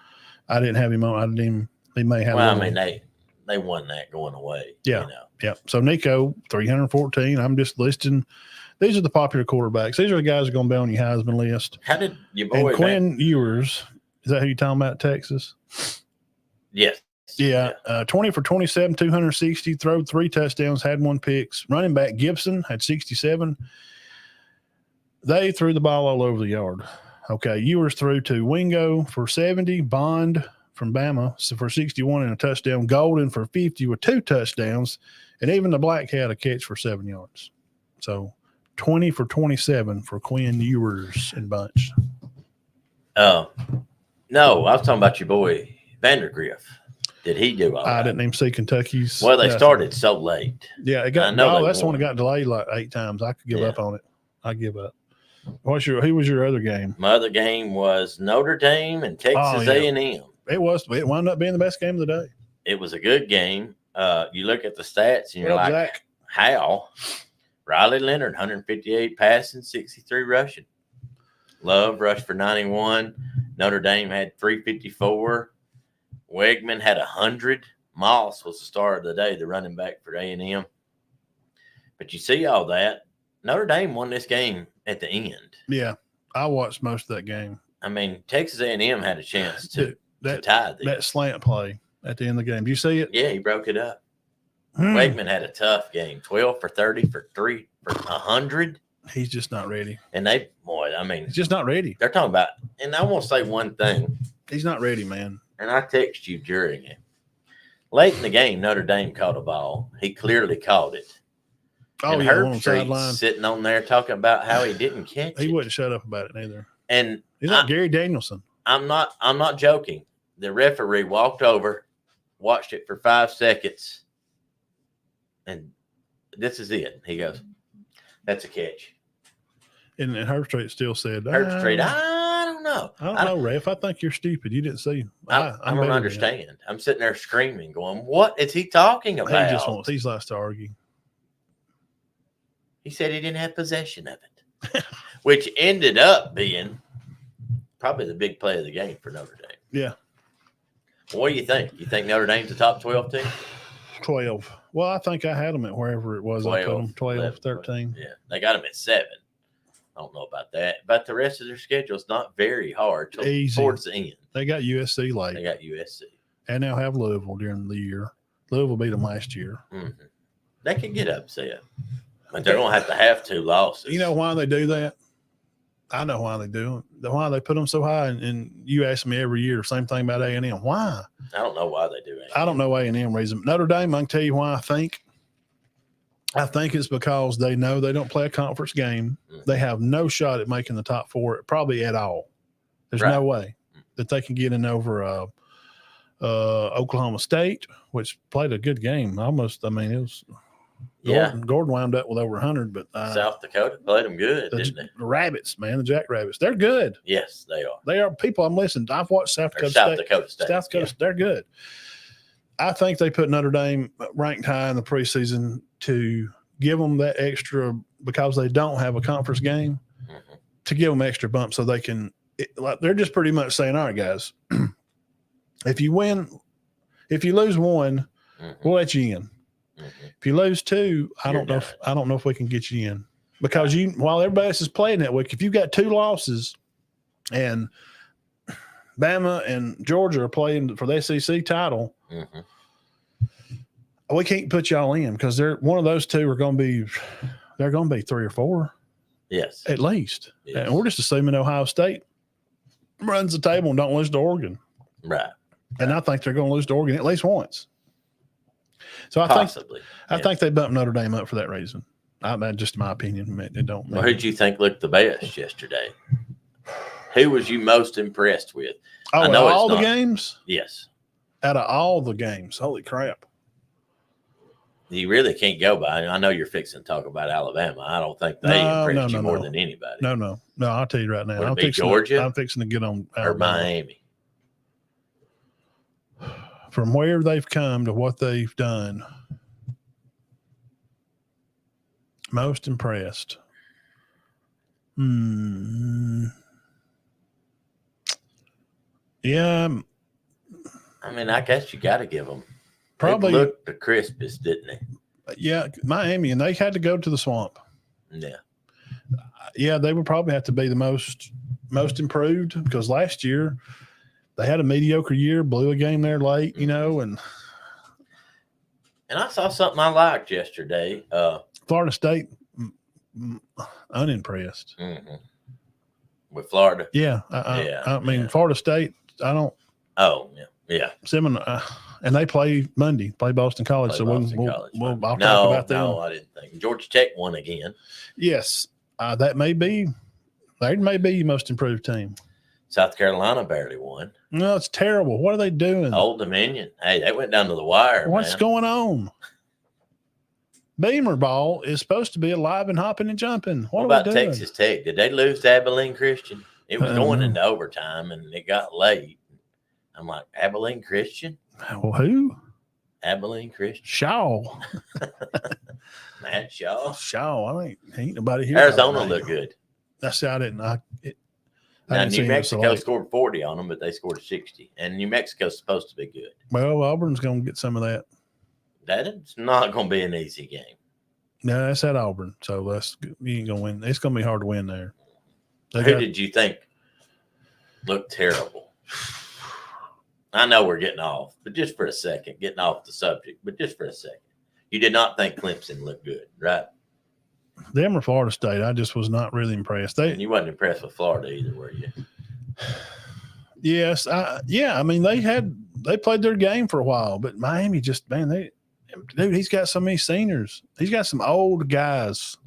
I didn't have him on. I didn't even. He may have. Well, I mean, they won that going away. Yeah. Yeah. So Nico, 314. I'm just listing. These are the popular quarterbacks. These are the guys that are going to be on your Heisman list. How did your boy and Quinn Ewers? Is that who you're talking about? Texas. Yes. Yeah. 20 for 27, 260. Threw 3 touchdowns. Had 1 picks. Running back Gibson had 67. They threw the ball all over the yard. Okay, Ewers threw to Wingo for 70, Bond from Bama for 61 and a touchdown, Golden for 50 with 2 touchdowns, and even the Black had a catch for 7 yards. So 20 for 27 for Quinn Ewers and Bunch. No, I was talking about your boy Vandergriff. Did he do all right? I didn't even see Kentucky's. Well, they started so late. Yeah, it got. No, that's the one that got delayed like 8 times. I could give up on it. I give up. Who was your other game? My other game was Notre Dame and Texas A&M. It wound up being the best game of the day. It was a good game. You look at the stats and you're like, Zach. How? Riley Leonard, 158 passing, 63 rushing. Love rushed for 91. Notre Dame had 354. Wegman had 100. Moss was the star of the day, the running back for A&M. But you see all that. Notre Dame won this game at the end. Yeah, I watched most of that game. I mean, Texas A&M had a chance to tie this. That slant play at the end of the game. Do you see it? Yeah, he broke it up. Wegman had a tough game. 12 for 30 for 100. He's just not ready. And he's just not ready. They're talking about, and I want to say one thing. He's not ready, man. And I text you during it. Late in the game, Notre Dame caught a ball. He clearly caught it. Oh, and yeah, Herbstreit's sitting on there talking about how he didn't catch it. He wouldn't shut up about it neither. And he's like Gary Danielson. I'm not joking. The referee walked over, watched it for 5 seconds, and this is it. He goes, "That's a catch." And Herbstreit still said, Herbstreit, I don't know. I don't know, Ref. I think you're stupid. You didn't see him. I don't understand. I'm sitting there screaming, going, "What is he talking about?" He likes to argue. He said he didn't have possession of it, which ended up being probably the big play of the game for Notre Dame. Yeah. What do you think? You think Notre Dame's a top 12 team? 12. Well, I think I had them at wherever it was. 12, I put them 12, 11, 13. Yeah, they got them at 7. I don't know about that, but the rest of their schedule is not very hard towards the end. They got USC late. They got USC. And they'll have Louisville during the year. Louisville beat them last year. Mm-hmm. They can get upset, but they're going to have 2 losses. You know why they do that? I know why they do it. Why they put them so high, and you ask me every year, same thing about A&M. Why? I don't know why they do it. I don't know A&M reason. Notre Dame, I can tell you why I think. I think it's because they know they don't play a conference game. Mhm. They have no shot at making the top four, probably at all. There's Right. no way that they can get in over Oklahoma State, which played a good game. Almost, I mean, it was Gordon wound up with over 100, but South Dakota played them good, didn't they? The Rabbits, man, the Jackrabbits, they're good. Yes, they are. They are people I'm listening to. I've watched South Dakota State. South Dakota, they're good. I think they put Notre Dame ranked high in the preseason to give them that extra, because they don't have a conference game, to give them extra bump so they can. They're just pretty much saying, all right, guys, if you lose one, we'll let you in. If you lose two, I don't know if we can get you in, because while everybody else is playing that week, if you've got two losses and Bama and Georgia are playing for the SEC title, we can't put y'all in, because one of those two are going to be 3 or 4. Yes. At least. Yes. And we're just assuming Ohio State runs the table and don't lose to Oregon. Right. And I think they're going to lose to Oregon at least once. So I think they bumped Notre Dame up for that reason. That's just my opinion. It don't. Well, who did you think looked the best yesterday? Who was you most impressed with? Oh, out of all the games? Yes. Out of all the games. Holy crap. You really can't go by. I know you're fixing to talk about Alabama. I don't think they impressed you more than anybody. No. I'll tell you right now. I'm fixing to get on Alabama. Or Miami. From where they've come to what they've done, most impressed. Yeah. I mean, I guess you got to give them. Probably they looked the crispest, didn't they? Yeah, Miami, and they had to go to the swamp. Yeah. Yeah, they would probably have to be the most improved, because last year they had a mediocre year, blew a game there late, and I saw something I liked yesterday. Florida State, unimpressed. With Florida. Yeah. I mean, Florida State, I don't. Oh, yeah. Yeah. And they play Monday, play Boston College. I'll talk about them. No, I didn't think. Georgia Tech won again. Yes. They may be your most improved team. South Carolina barely won. No, it's terrible. What are they doing? Old Dominion. Hey, they went down to the wire. What's going on? Beamer ball is supposed to be alive and hopping and jumping. What about are we doing? Texas Tech? Did they lose to Abilene Christian? It was going into overtime, and it got late. I'm like, Abilene Christian? Well, who? Abilene Christian. Shaw. Matt Shaw. Shaw. Ain't nobody here. Arizona looked good. That's I didn't. Now, New Mexico scored 40 on them, but they scored 60. And New Mexico's supposed to be good. Well, Auburn's going to get some of that. That's not going to be an easy game. No, that's at Auburn. So you ain't going to win. It's going to be hard to win there. Who did you think looked terrible? I know we're getting off, but just for a second, getting off the subject, but just for a second. You did not think Clemson looked good, right? Them or Florida State, I just was not really impressed. And you wasn't impressed with Florida either, were you? Yes. I mean, they played their game for a while, but Miami just, man, he's got so many seniors. He's got some old guys.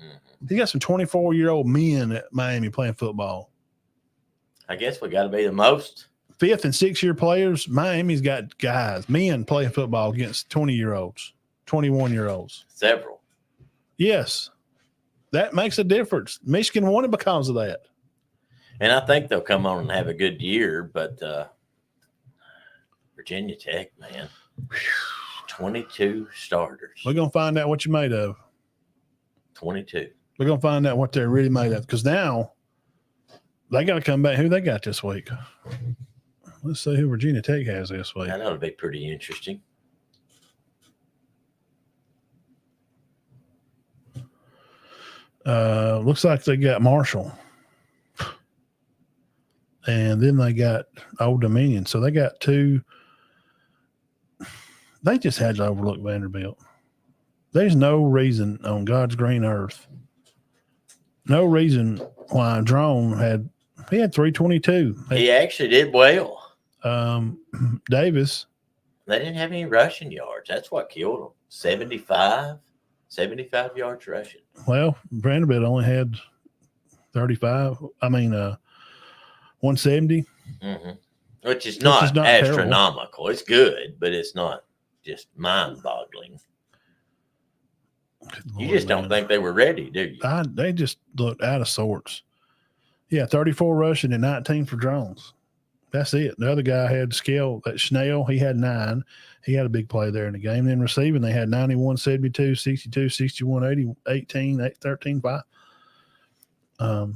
He got some 24-year-old men at Miami playing football. I guess we got to be the most. 5th and 6th-year players, Miami's got men playing football against 20-year-olds, 21-year-olds. Several. Yes. That makes a difference. Michigan won it because of that. And I think they'll come on and have a good year, but Virginia Tech, man, 22 starters. We're going to find out what you're made of. 22. We're going to find out what they're really made of, because now they got to come back. Who they got this week? Let's see who Virginia Tech has this week. That'll be pretty interesting. Looks like they got Marshall. And then they got Old Dominion. So they got 2. They just had to overlook Vanderbilt. There's no reason on God's green earth. No reason why Drone had 322. He actually did well. Davis. They didn't have any rushing yards. That's what killed them. 75, 75 yards rushing. Well, Vanderbilt only had 170. Mm-hmm. Which is not astronomical. Terrible. It's good, but it's not just mind-boggling. You just don't think they were ready, do you? They just looked out of sorts. Yeah, 34 rushing and 19 for drones. That's it. The other guy had scale, that Schnell, he had 9. He had a big play there in the game. Then receiving, they had 91, 72, 62, 61, 80, 18, 8, 13, 5. Not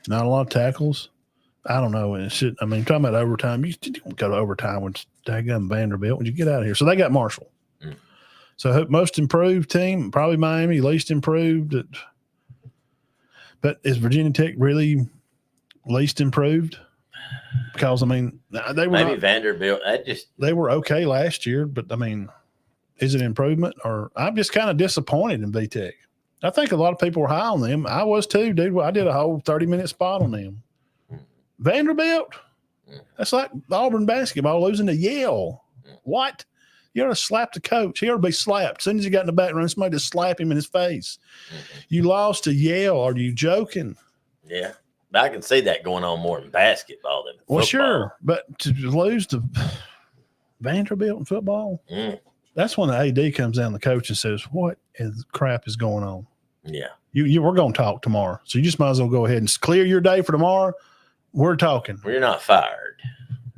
a lot of tackles. I don't know. Talking about overtime, you don't go to overtime when it's daggum Vanderbilt. When you get out of here. So they got Marshall. Mm. So most improved team, probably Miami, least improved. But is Virginia Tech really least improved? Because, they were maybe Vanderbilt. They were okay last year, but, is it improvement? Or I'm just kind of disappointed in VTech. I think a lot of people were high on them. I was too, dude. I did a whole 30-minute spot on them. Vanderbilt? That's like Auburn basketball losing to Yale. What? You ought to slap the coach. He ought to be slapped. As soon as he got in the back run, somebody just slap him in his face. You lost to Yale. Are you joking? Yeah. I can see that going on more in basketball than football. Well, sure. But to lose to Vanderbilt in football, that's when the AD comes down the coach and says, what crap is going on? Yeah. We're going to talk tomorrow. So you just might as well go ahead and clear your day for tomorrow. We're talking. We're not fired.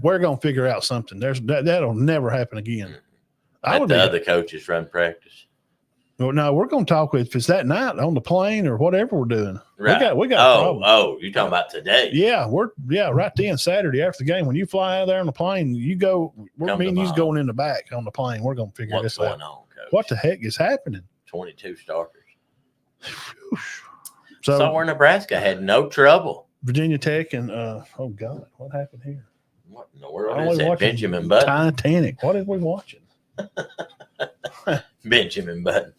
We're going to figure out something. That'll never happen again. Let the other coaches run practice. Well, no, we're going to talk if it's that night on the plane or whatever we're doing. Right. We got a problem. You're talking about today. Yeah, right then, Saturday after the game. When you fly out there on the plane, you going in the back on the plane. We're going to figure this out. What's going on, Coach? What the heck is happening? 22 starters. So somewhere Nebraska had no trouble. Virginia Tech and oh God, what happened here? What in the world is that? Benjamin Button. Titanic. What are we watching? Benjamin Button.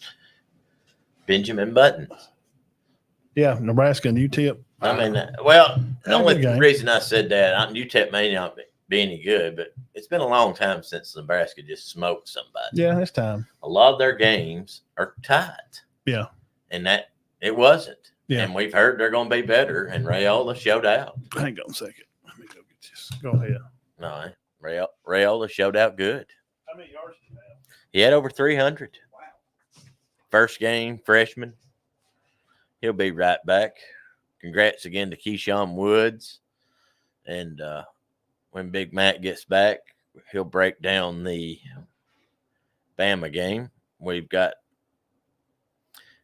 Yeah, Nebraska and UTEP. The only reason I said that, UTEP may not be any good, but it's been a long time since Nebraska just smoked somebody. Yeah, it's time. A lot of their games are tight. Yeah. And that it wasn't. Yeah. And we've heard they're going to be better, and Rayola showed out. Hang on a second. Let me go get this. Go ahead. No, Rayola showed out good. How many yards did he have? He had over 300. Wow. First game, freshman. He'll be right back. Congrats again to Keyshawn Woods. And when Big Mac gets back, he'll break down the Bama game. We've got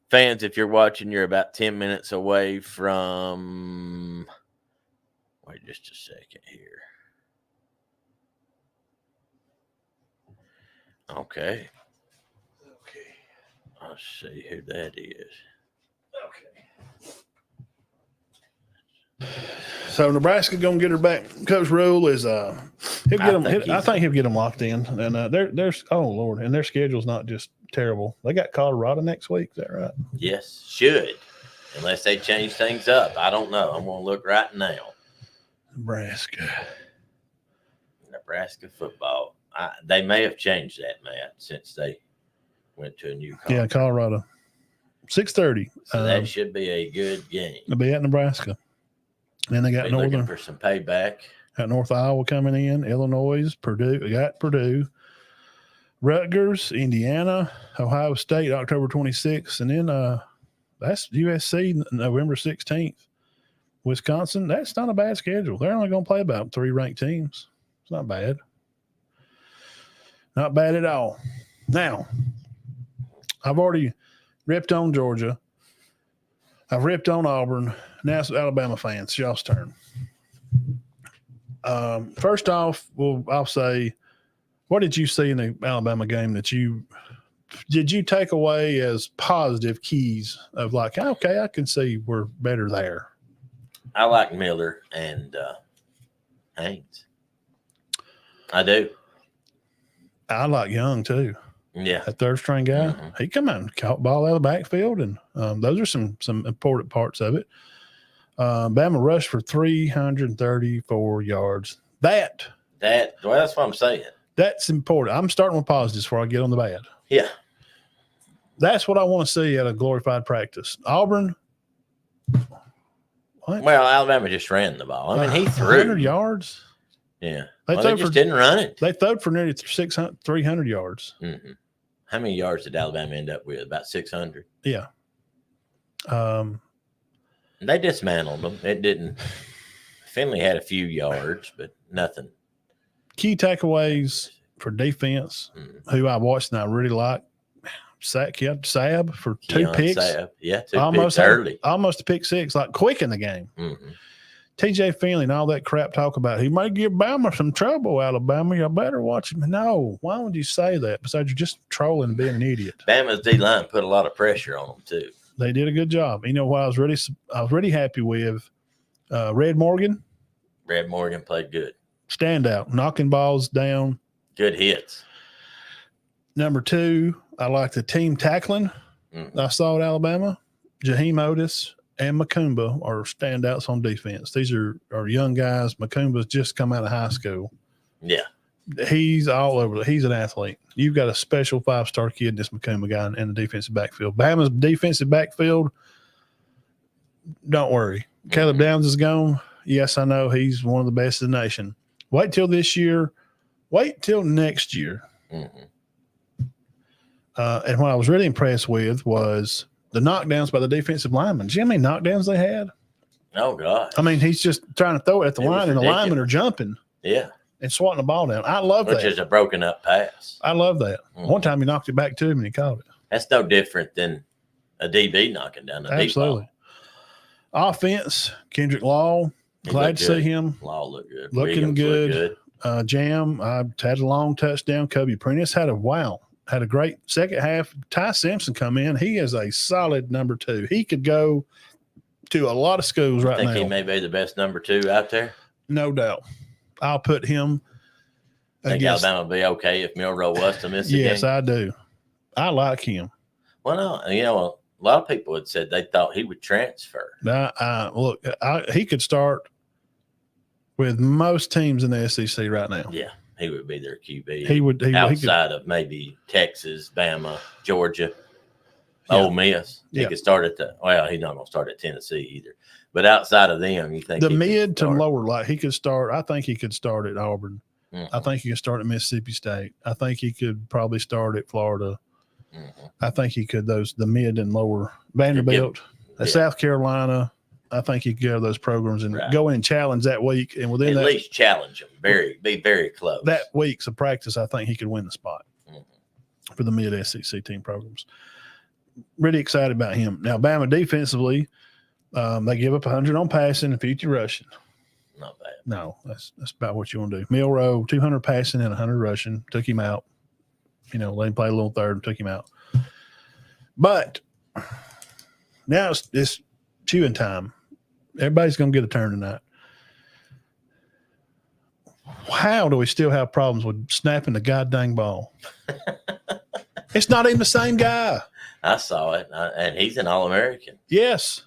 fans, if you're watching, you're about 10 minutes away from – wait just a second here. Okay. Let's see who that is. Okay. So Nebraska gonna get her back. Coach Rule is he'll get them. I think he'll get them locked in. And there's oh Lord, and their schedule's not just terrible. They got Colorado next week. Is that right? Yes, should, unless they change things up. I don't know. I'm gonna look right now. Nebraska football. They may have changed that, Matt, since they went to a new college. Yeah, Colorado. 6:30. So that should be a good game. They'll be at Nebraska. Then they got Northern looking for some payback. Got North Iowa coming in, Illinois, Purdue. We got Purdue, Rutgers, Indiana, Ohio State, October 26th, and then that's USC November 16th. Wisconsin. That's not a bad schedule. They're only going to play about 3 ranked teams. It's not bad. Not bad at all. Now, I've already ripped on Georgia. I've ripped on Auburn. Now it's Alabama fans. It's y'all's turn. First off, I'll say, what did you see in the Alabama game that did you take away as positive keys of like, okay, I can see we're better there? I like Miller and Haynes. I do. I like Young too. Yeah, that third string guy. Mm-hmm. He come out and caught ball out of the backfield, and those are some important parts of it. Bama rushed for 334 yards. That's what I'm saying. That's important. I'm starting with positives before I get on the bad. Yeah. That's what I want to see at a glorified practice. Auburn. What? Well, Alabama just ran the ball. I mean, he threw 100 yards. Yeah. They They just didn't run it. They threw for nearly 300 yards. Mm-hmm. How many yards did Alabama end up with? About 600. Yeah. They dismantled them. It didn't. Finley had a few yards, but nothing. Key takeaways for defense, who I watched and I really like. Sab for 2 picks. Sab. Yeah, 2 picks early. Almost a pick 6, like quick in the game. Mm-hmm. TJ Finley and all that crap talk about he might give Bama some trouble, Alabama. You better watch him. No, why would you say that? Besides, you're just trolling and being an idiot. Bama's D-line put a lot of pressure on them, too. They did a good job. You know what I was really happy with? Red Morgan. Red Morgan played good. Standout, knocking balls down. Good hits. Number 2, I like the team tackling. I saw at Alabama. Jaheim Otis and Macumba are standouts on defense. These are young guys. Macumba's just come out of high school. Yeah. He's all over. He's an athlete. You've got a special 5-star kid, this Macumba guy, in the defensive backfield. Bama's defensive backfield, don't worry. Caleb Downs is gone. Yes, I know he's one of the best in the nation. Wait till this year. Wait till next year. Mm-hmm. And what I was really impressed with was the knockdowns by the defensive linemen. Do you know how many knockdowns they had? Oh, God. I mean, he's just trying to throw it at the line, and the linemen are jumping. Yeah. And swatting the ball down. I love that. Which is a broken up pass. I love that. Mm-hmm. One time he knocked it back to him and he caught it. That's no different than a DB knocking down a deep ball. Offense, Kendrick Law. Glad to see him. Law looked good. Looking good. Jam, I had a long touchdown. Kobe Prentice had a great second half. Ty Simpson come in. He is a solid number 2. He could go to a lot of schools right now. I think he may be the best number 2 out there. No doubt. I'll put him. Think Alabama will be okay if Milroe was to miss a game? Yes, I do. I like him. Well, no, a lot of people had said they thought he would transfer. Look, he could start with most teams in the SEC right now. Yeah, he would be their QB. He would outside of maybe Texas, Bama, Georgia, Ole Miss. He could start he's not going to start at Tennessee either. But outside of them, you think the mid to lower, like he could start. I think he could start at Auburn. Mm-hmm. I think he could start at Mississippi State. I think he could probably start at Florida. Mm-hmm. I think he could the mid and lower Vanderbilt, South Carolina. I think he could go to those programs and go in and challenge that week, and within at least challenge them. Be very close. That week's of practice, I think he could win the spot for the mid SEC team programs. Really excited about him. Now, Bama defensively, they give up 100 on passing and 50 rushing. Not bad. No, that's about what you want to do. Milroe, 200 passing and 100 rushing. Took him out. Let him play a little third and took him out. But now it's chewing time. Everybody's going to get a turn tonight. How do we still have problems with snapping the goddamn ball? It's not even the same guy. I saw it, and he's an All-American. Yes.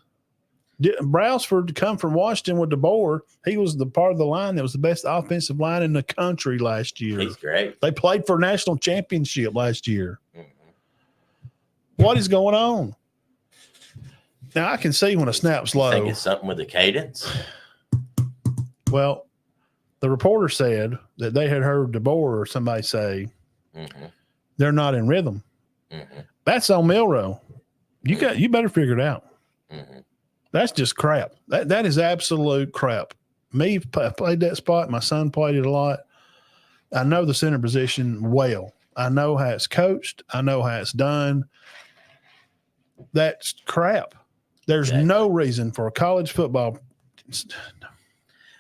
Brailsford come from Washington with DeBoer. He was the part of the line that was the best offensive line in the country last year. He's great. They played for a national championship last year. Mm-hmm. What is going on? Now, I can see when a snap's low. You think it's something with the cadence? Well, the reporter said that they had heard DeBoer or somebody say they're not in rhythm. Mm-hmm. That's on Milroe. You better figure it out. Mm-hmm. That's just crap. That is absolute crap. Me played that spot. My son played it a lot. I know the center position well. I know how it's coached. I know how it's done. That's crap. There's no reason for a college football.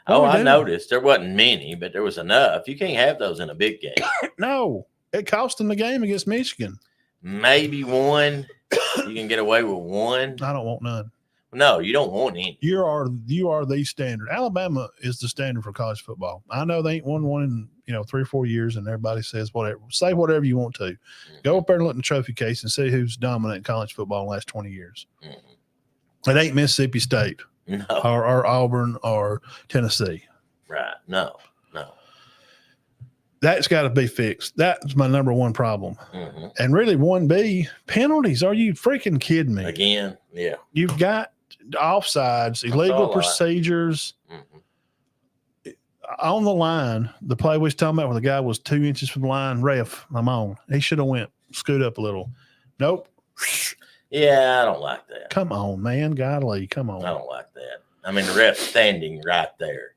I noticed there wasn't many, but there was enough. You can't have those in a big game. No, it cost them the game against Michigan. Maybe one. You can get away with one. I don't want none. No, you don't want any. You are the standard. Alabama is the standard for college football. I know they ain't won one in 3 or 4 years, and everybody says whatever. Say whatever you want to. Mm-hmm. Go up there and look in the trophy case and see who's dominating college football in the last 20 years. Mm-hmm. It ain't Mississippi State or Auburn or Tennessee. Right. No. That's got to be fixed. That's my number one problem. Mm-hmm. And really, 1B, penalties. Are you freaking kidding me? Again, yeah. You've got offsides, illegal procedures. Mm-hmm. On the line, the play we was talking about where the guy was 2 inches from the line, ref, I'm on. He should have went, scoot up a little. Nope. Yeah, I don't like that. Come on, man. Golly, come on. I don't like that. I mean, the ref standing right there.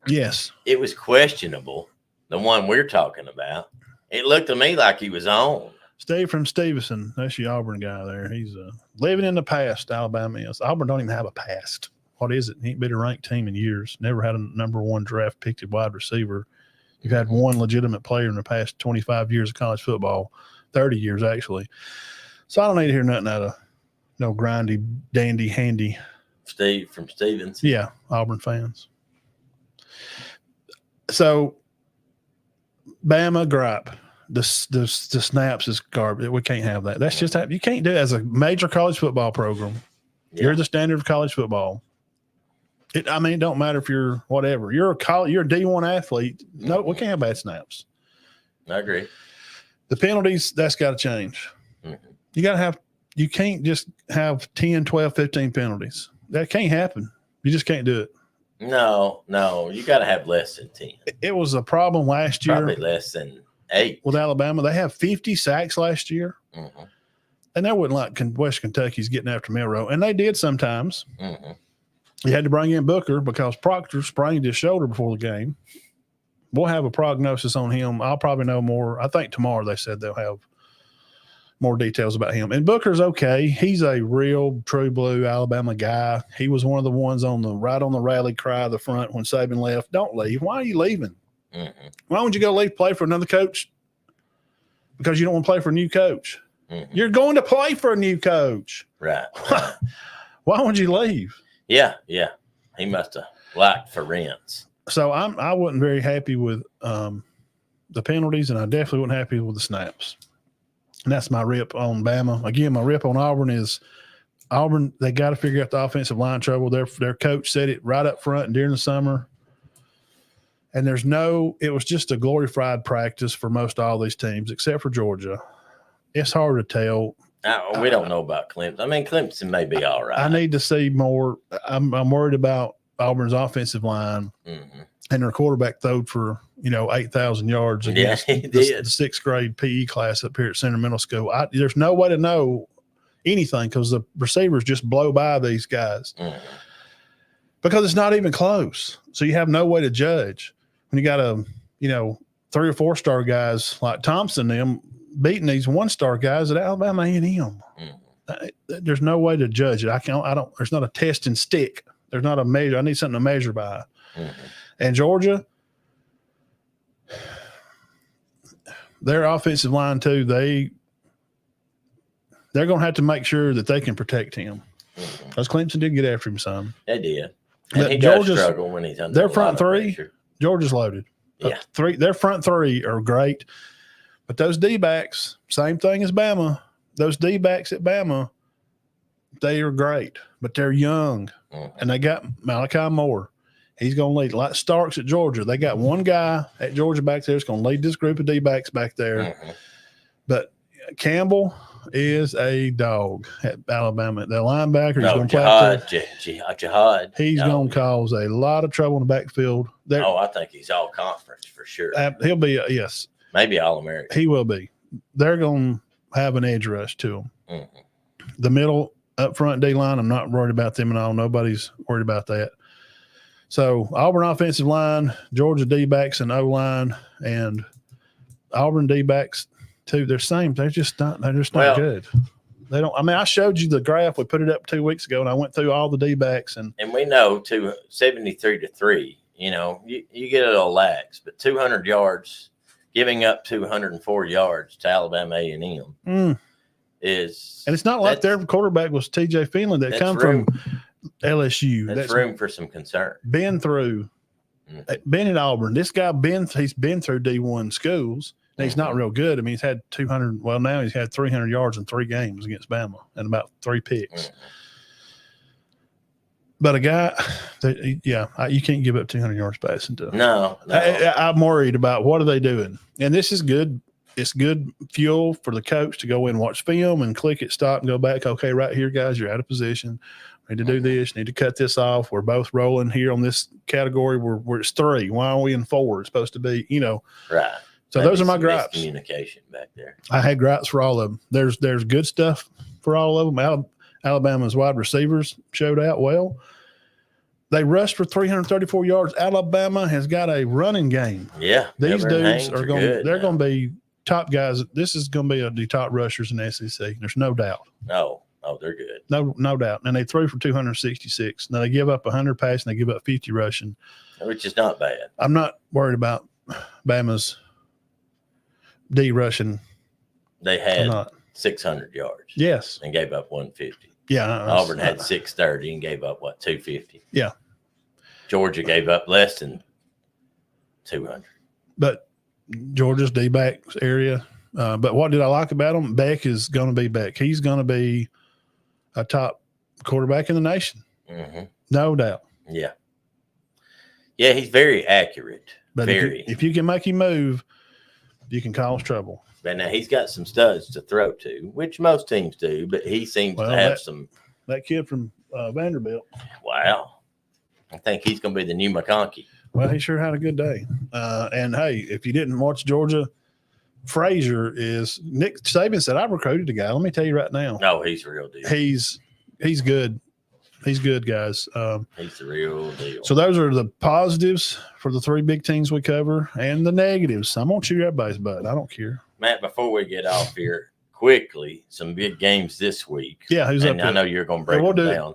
Yes. It was questionable, the one we're talking about. It looked to me like he was on. Steve from Stevenson, that's the Auburn guy there. He's living in the past, Alabama is. Auburn don't even have a past. What is it? He ain't been a ranked team in years. Never had a number one draft picked wide receiver. You've had one legitimate player in the past 25 years of college football, 30 years actually. So I don't need to hear nothing out of no grindy, dandy, handy. Steve from Stevenson. Yeah, Auburn fans. So Bama gripe. The snaps is garbage. We can't have that. That's just you can't do it as a major college football program. Yeah. You're the standard of college football. It don't matter if you're whatever. You're a D1 athlete. No, we can't have bad snaps. I agree. The penalties, that's got to change. Mm-hmm. You can't just have 10, 12, 15 penalties. That can't happen. You just can't do it. No, you got to have less than 10. It was a problem last year. Probably less than 8. With Alabama, they have 50 sacks last year. Mm-hmm. And that wasn't like West Kentucky's getting after Milroe. And they did sometimes. Mm-hmm. You had to bring in Booker because Proctor sprained his shoulder before the game. We'll have a prognosis on him. I'll probably know more. I think tomorrow they said they'll have more details about him. And Booker's okay. He's a real true blue Alabama guy. He was one of the ones right on the rally cry of the front when Saban left. Don't leave. Why are you leaving? Mm-hmm. Why would you go play for another coach? Because you don't want to play for a new coach. Mm-hmm. You're going to play for a new coach. Right. Why would you leave? Yeah. He must have liked for rents. So I wasn't very happy with the penalties, and I definitely wasn't happy with the snaps. And that's my rip on Bama. Again, my rip on Auburn is Auburn. They got to figure out the offensive line trouble. Their coach said it right up front during the summer. And it was just a glorified practice for most all these teams, except for Georgia. It's hard to tell. We don't know about Clemson. I mean, Clemson may be all right. I need to see more. I'm worried about Auburn's offensive line, mm-hmm. and their quarterback throwed for 8,000 yards against the sixth grade PE class up here at Center Middle School. There's no way to know anything because the receivers just blow by these guys mm-hmm. because it's not even close. So you have no way to judge when you got 3 or 4 star guys like Thompson them beating these 1-star guys at Alabama A&M. Mm-hmm. There's no way to judge it. There's not a test and stick. There's not a measure. I need something to measure by. Mm-hmm. And Georgia, their offensive line too, they're going to have to make sure that they can protect him. Because mm-hmm. Clemson did get after him some. They did. And he does struggle when he's under their front three, pressure. Georgia's loaded. Yeah. Their front 3 are great. But those D-backs, same thing as Bama. Those D-backs at Bama, they are great, but they're young. Mm-hmm. And they got Malachi Moore. He's going to lead. Like Starks at Georgia, they got one guy at Georgia back there that's going to lead this group of D-backs back there. Mm-hmm. But Campbell is a dog at Alabama. The linebacker is going to play. Jihad. He's going to cause a lot of trouble in the backfield. I think he's all conference for sure. He'll be, yes. Maybe All-American. He will be. They're going to have an edge rush to him. Mm-hmm. The middle up front D-line, I'm not worried about them at all. Nobody's worried about that. So Auburn offensive line, Georgia D-backs and O-line, and Auburn D-backs too. They're same. They're just not good. They don't. I mean, I showed you the graph. We put it up 2 weeks ago, and I went through all the D-backs and we know 73-3. You get a little lax, but 200 yards. Giving up 204 yards to Alabama A&M is, and it's not like their quarterback was T.J. Finley that come from LSU. That's room for some concern. Been through, been at Auburn. This guy he's been through D1 schools. And he's not real good. I mean, he's had 200. Well, now he's had 300 yards in 3 games against Bama and about 3 picks. But a guy, you can't give up 200 yards passing to him. No. I'm worried about what are they doing. And this is good. It's good fuel for the coach to go in and watch film and click it, stop, and go back. Okay, right here, guys, you're out of position. Need to do this. Need to cut this off. We're both rolling here on this category. We're it's 3. Why are we in 4? It's supposed to be, Right. So those are my gripes. Communication back there. I had gripes for all of them. There's good stuff for all of them. Alabama's wide receivers showed out well. They rushed for 334 yards. Alabama has got a running game. Yeah. These dudes are going. They're going to be top guys. This is going to be the top rushers in the SEC. There's no doubt. No, they're good. No doubt. And they threw for 266. Now they give up 100 passing. They give up 50 rushing, which is not bad. I'm not worried about Bama's D rushing. They had 600 yards. Yes. And gave up 150. Yeah. Auburn had 630 and gave up 250. Yeah. Georgia gave up less than 200. But Georgia's D-back area. But what did I like about him? Beck is going to be Beck. He's going to be a top quarterback in the nation. Mm-hmm. No doubt. Yeah. Yeah, he's very accurate. But if you can make him move, you can cause trouble. But now he's got some studs to throw to, which most teams do, but he seems to have some. That kid from Vanderbilt. Wow. I think he's going to be the new McConkey. Well, he sure had a good day. And, hey, if you didn't watch Georgia, Frazier is – Nick Saban said, I recruited the guy. Let me tell you right now. No, he's the real deal. He's good. He's good, guys. He's the real deal. So those are the positives for the 3 big teams we cover and the negatives. I'm going to chew everybody's butt. I don't care. Matt, before we get off here, quickly, some big games this week. Yeah, who's and up I know you're going to break them down.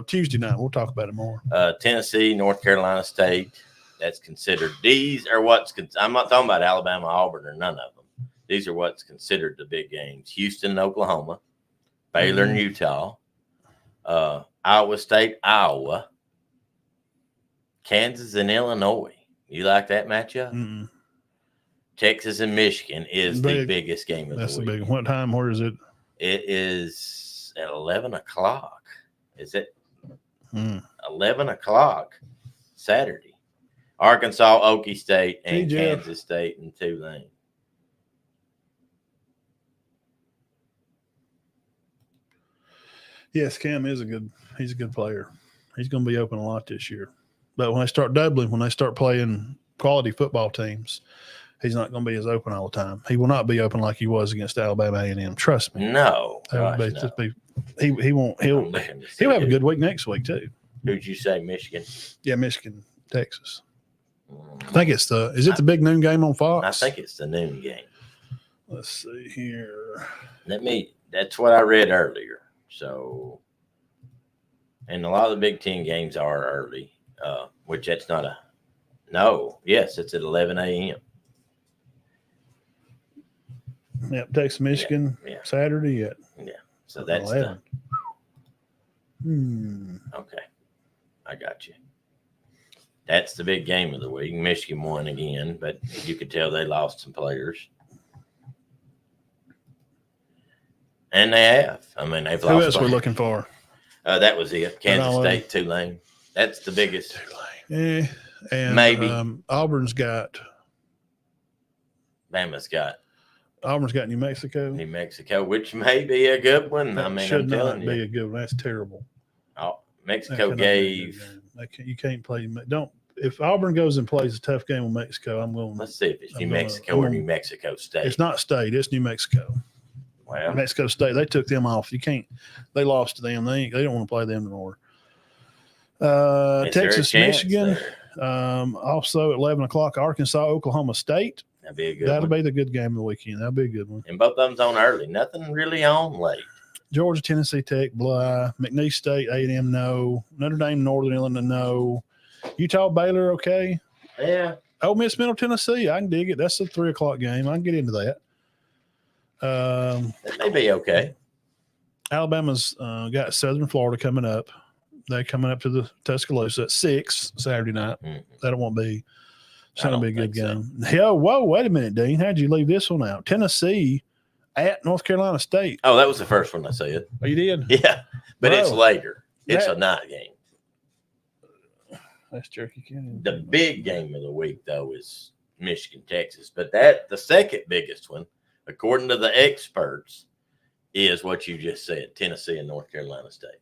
Tuesday night. We'll talk about it more. Tennessee, North Carolina State. That's considered. These are I'm not talking about Alabama, Auburn, or none of them. These are what's considered the big games. Houston and Oklahoma. Baylor and Utah. Iowa State, Iowa. Kansas and Illinois. You like that matchup? Mm-mm. Texas and Michigan is the biggest game of the week. That's the big one. What time? Where is it? It is at 11 o'clock. Is it 11 o'clock Saturday? Arkansas, Okie State, and Kansas State and Tulane. Yes, Cam is he's a good player. He's going to be open a lot this year. But when they start doubling, when they start playing quality football teams, he's not going to be as open all the time. He will not be open like he was against Alabama A&M. Trust me. No. He won't. He'll have a good week next week too. Who'd you say, Michigan? Yeah, Michigan, Texas. I think it's is it the big noon game on Fox? I think it's the noon game. Let's see here. That's what I read earlier. So, and a lot of the Big Ten games are early, which that's not yes, it's at 11 a.m. Yep, Texas, Michigan, Saturday yet. Yeah, so that's 11. Okay, I got you. That's the big game of the week. Michigan won again, but you could tell they lost some players. And they have. I mean, they've lost. Who else we're looking for? That was it. Kansas State, Tulane. That's the biggest. Tulane. And maybe. Auburn's got. Bama's got. Auburn's got New Mexico. New Mexico, which may be a good one. That should not be a good one. That's terrible. Oh, Mexico gave. You can't play. If Auburn goes and plays a tough game with Mexico, I'm going. Let's see if it's New Mexico or New Mexico State. It's not State. It's New Mexico. Well, Mexico State, they took them off. You can't. They lost to them. They don't want to play them anymore. Texas, Michigan. Also at 11 o'clock, Arkansas, Oklahoma State. That'll be a good. That'll be the good game of the weekend. That'll be a good one. And both of them's on early. Nothing really on late. Georgia, Tennessee Tech, blah. McNeese State, A&M, no. Notre Dame, Northern Illinois, no. Utah, Baylor, okay. Yeah. Ole Miss, Middle Tennessee, I can dig it. That's a 3 o'clock game. I can get into that. That may be okay. Alabama's got Southern Florida coming up. They're coming up to the Tuscaloosa at 6 Saturday night. Mm-hmm. That won't be. It's going to be a good game. Hell, whoa, wait a minute, Dean. How'd you leave this one out? Tennessee at North Carolina State. Oh, that was the first one I said. Oh, you did? Yeah, but it's later. It's a night game. That's Cherokee County. The big game of the week, though, is Michigan, Texas. But the second biggest one, according to the experts, is what you just said, Tennessee and North Carolina State.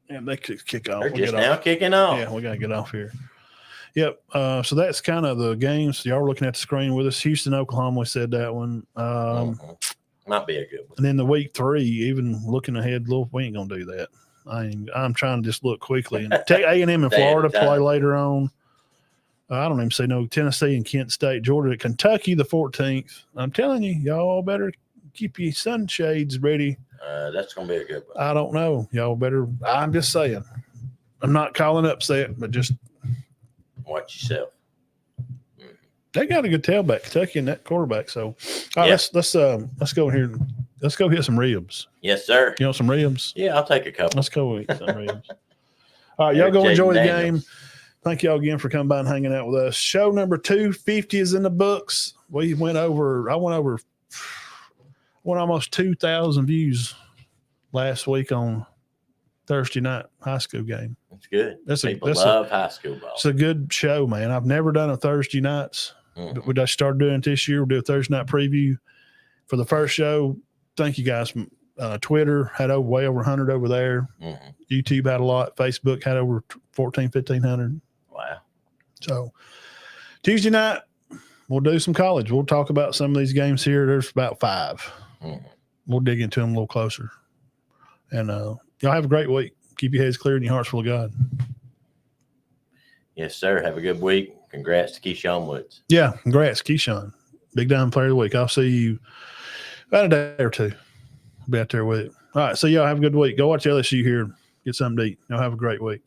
Yeah, they could kick off. They're just now kicking off. Yeah, we got to get off here. Yep. So that's kind of the games. Y'all were looking at the screen with us. Houston, Oklahoma, we said that one. Might be a good one. And then the week 3, even looking ahead, we ain't going to do that. I'm trying to just look quickly. And take A&M and Florida play later on. I don't even say no. Tennessee and Kent State, Georgia, Kentucky, the 14th. I'm telling you, y'all better keep your sunshades ready. That's going to be a good one. I don't know. Y'all better. I'm just saying. I'm not calling upset, but just watch yourself. They got a good tailback, Kentucky, and that quarterback. So, all right, let's go here. Let's go hit some ribs. Yes, sir. You want some ribs? Yeah, I'll take a couple. Let's go eat some ribs. All right, y'all go enjoy the game. Thank y'all again for coming by and hanging out with us. Show number 250 is in the books. I went almost 2,000 views last week on Thursday night high school game. That's good. People love high school ball. It's a good show, man. I've never done a Thursday nights. But we just started doing it this year. We'll do a Thursday night preview for the first show. Thank you guys. Twitter had way over 100 over there. YouTube had a lot. Facebook had over 1,500. Wow. So Tuesday night, we'll do some college. We'll talk about some of these games here. There's about 5. We'll dig into them a little closer. And y'all have a great week. Keep your heads clear and your hearts full of God. Yes, sir. Have a good week. Congrats to Keyshawn Woods. Yeah, congrats, Keyshawn. Big Diamond Player of the Week. I'll see you about a day or two. I'll be out there with it. All right, so y'all have a good week. Go watch LSU here. Get something to eat. Y'all have a great week.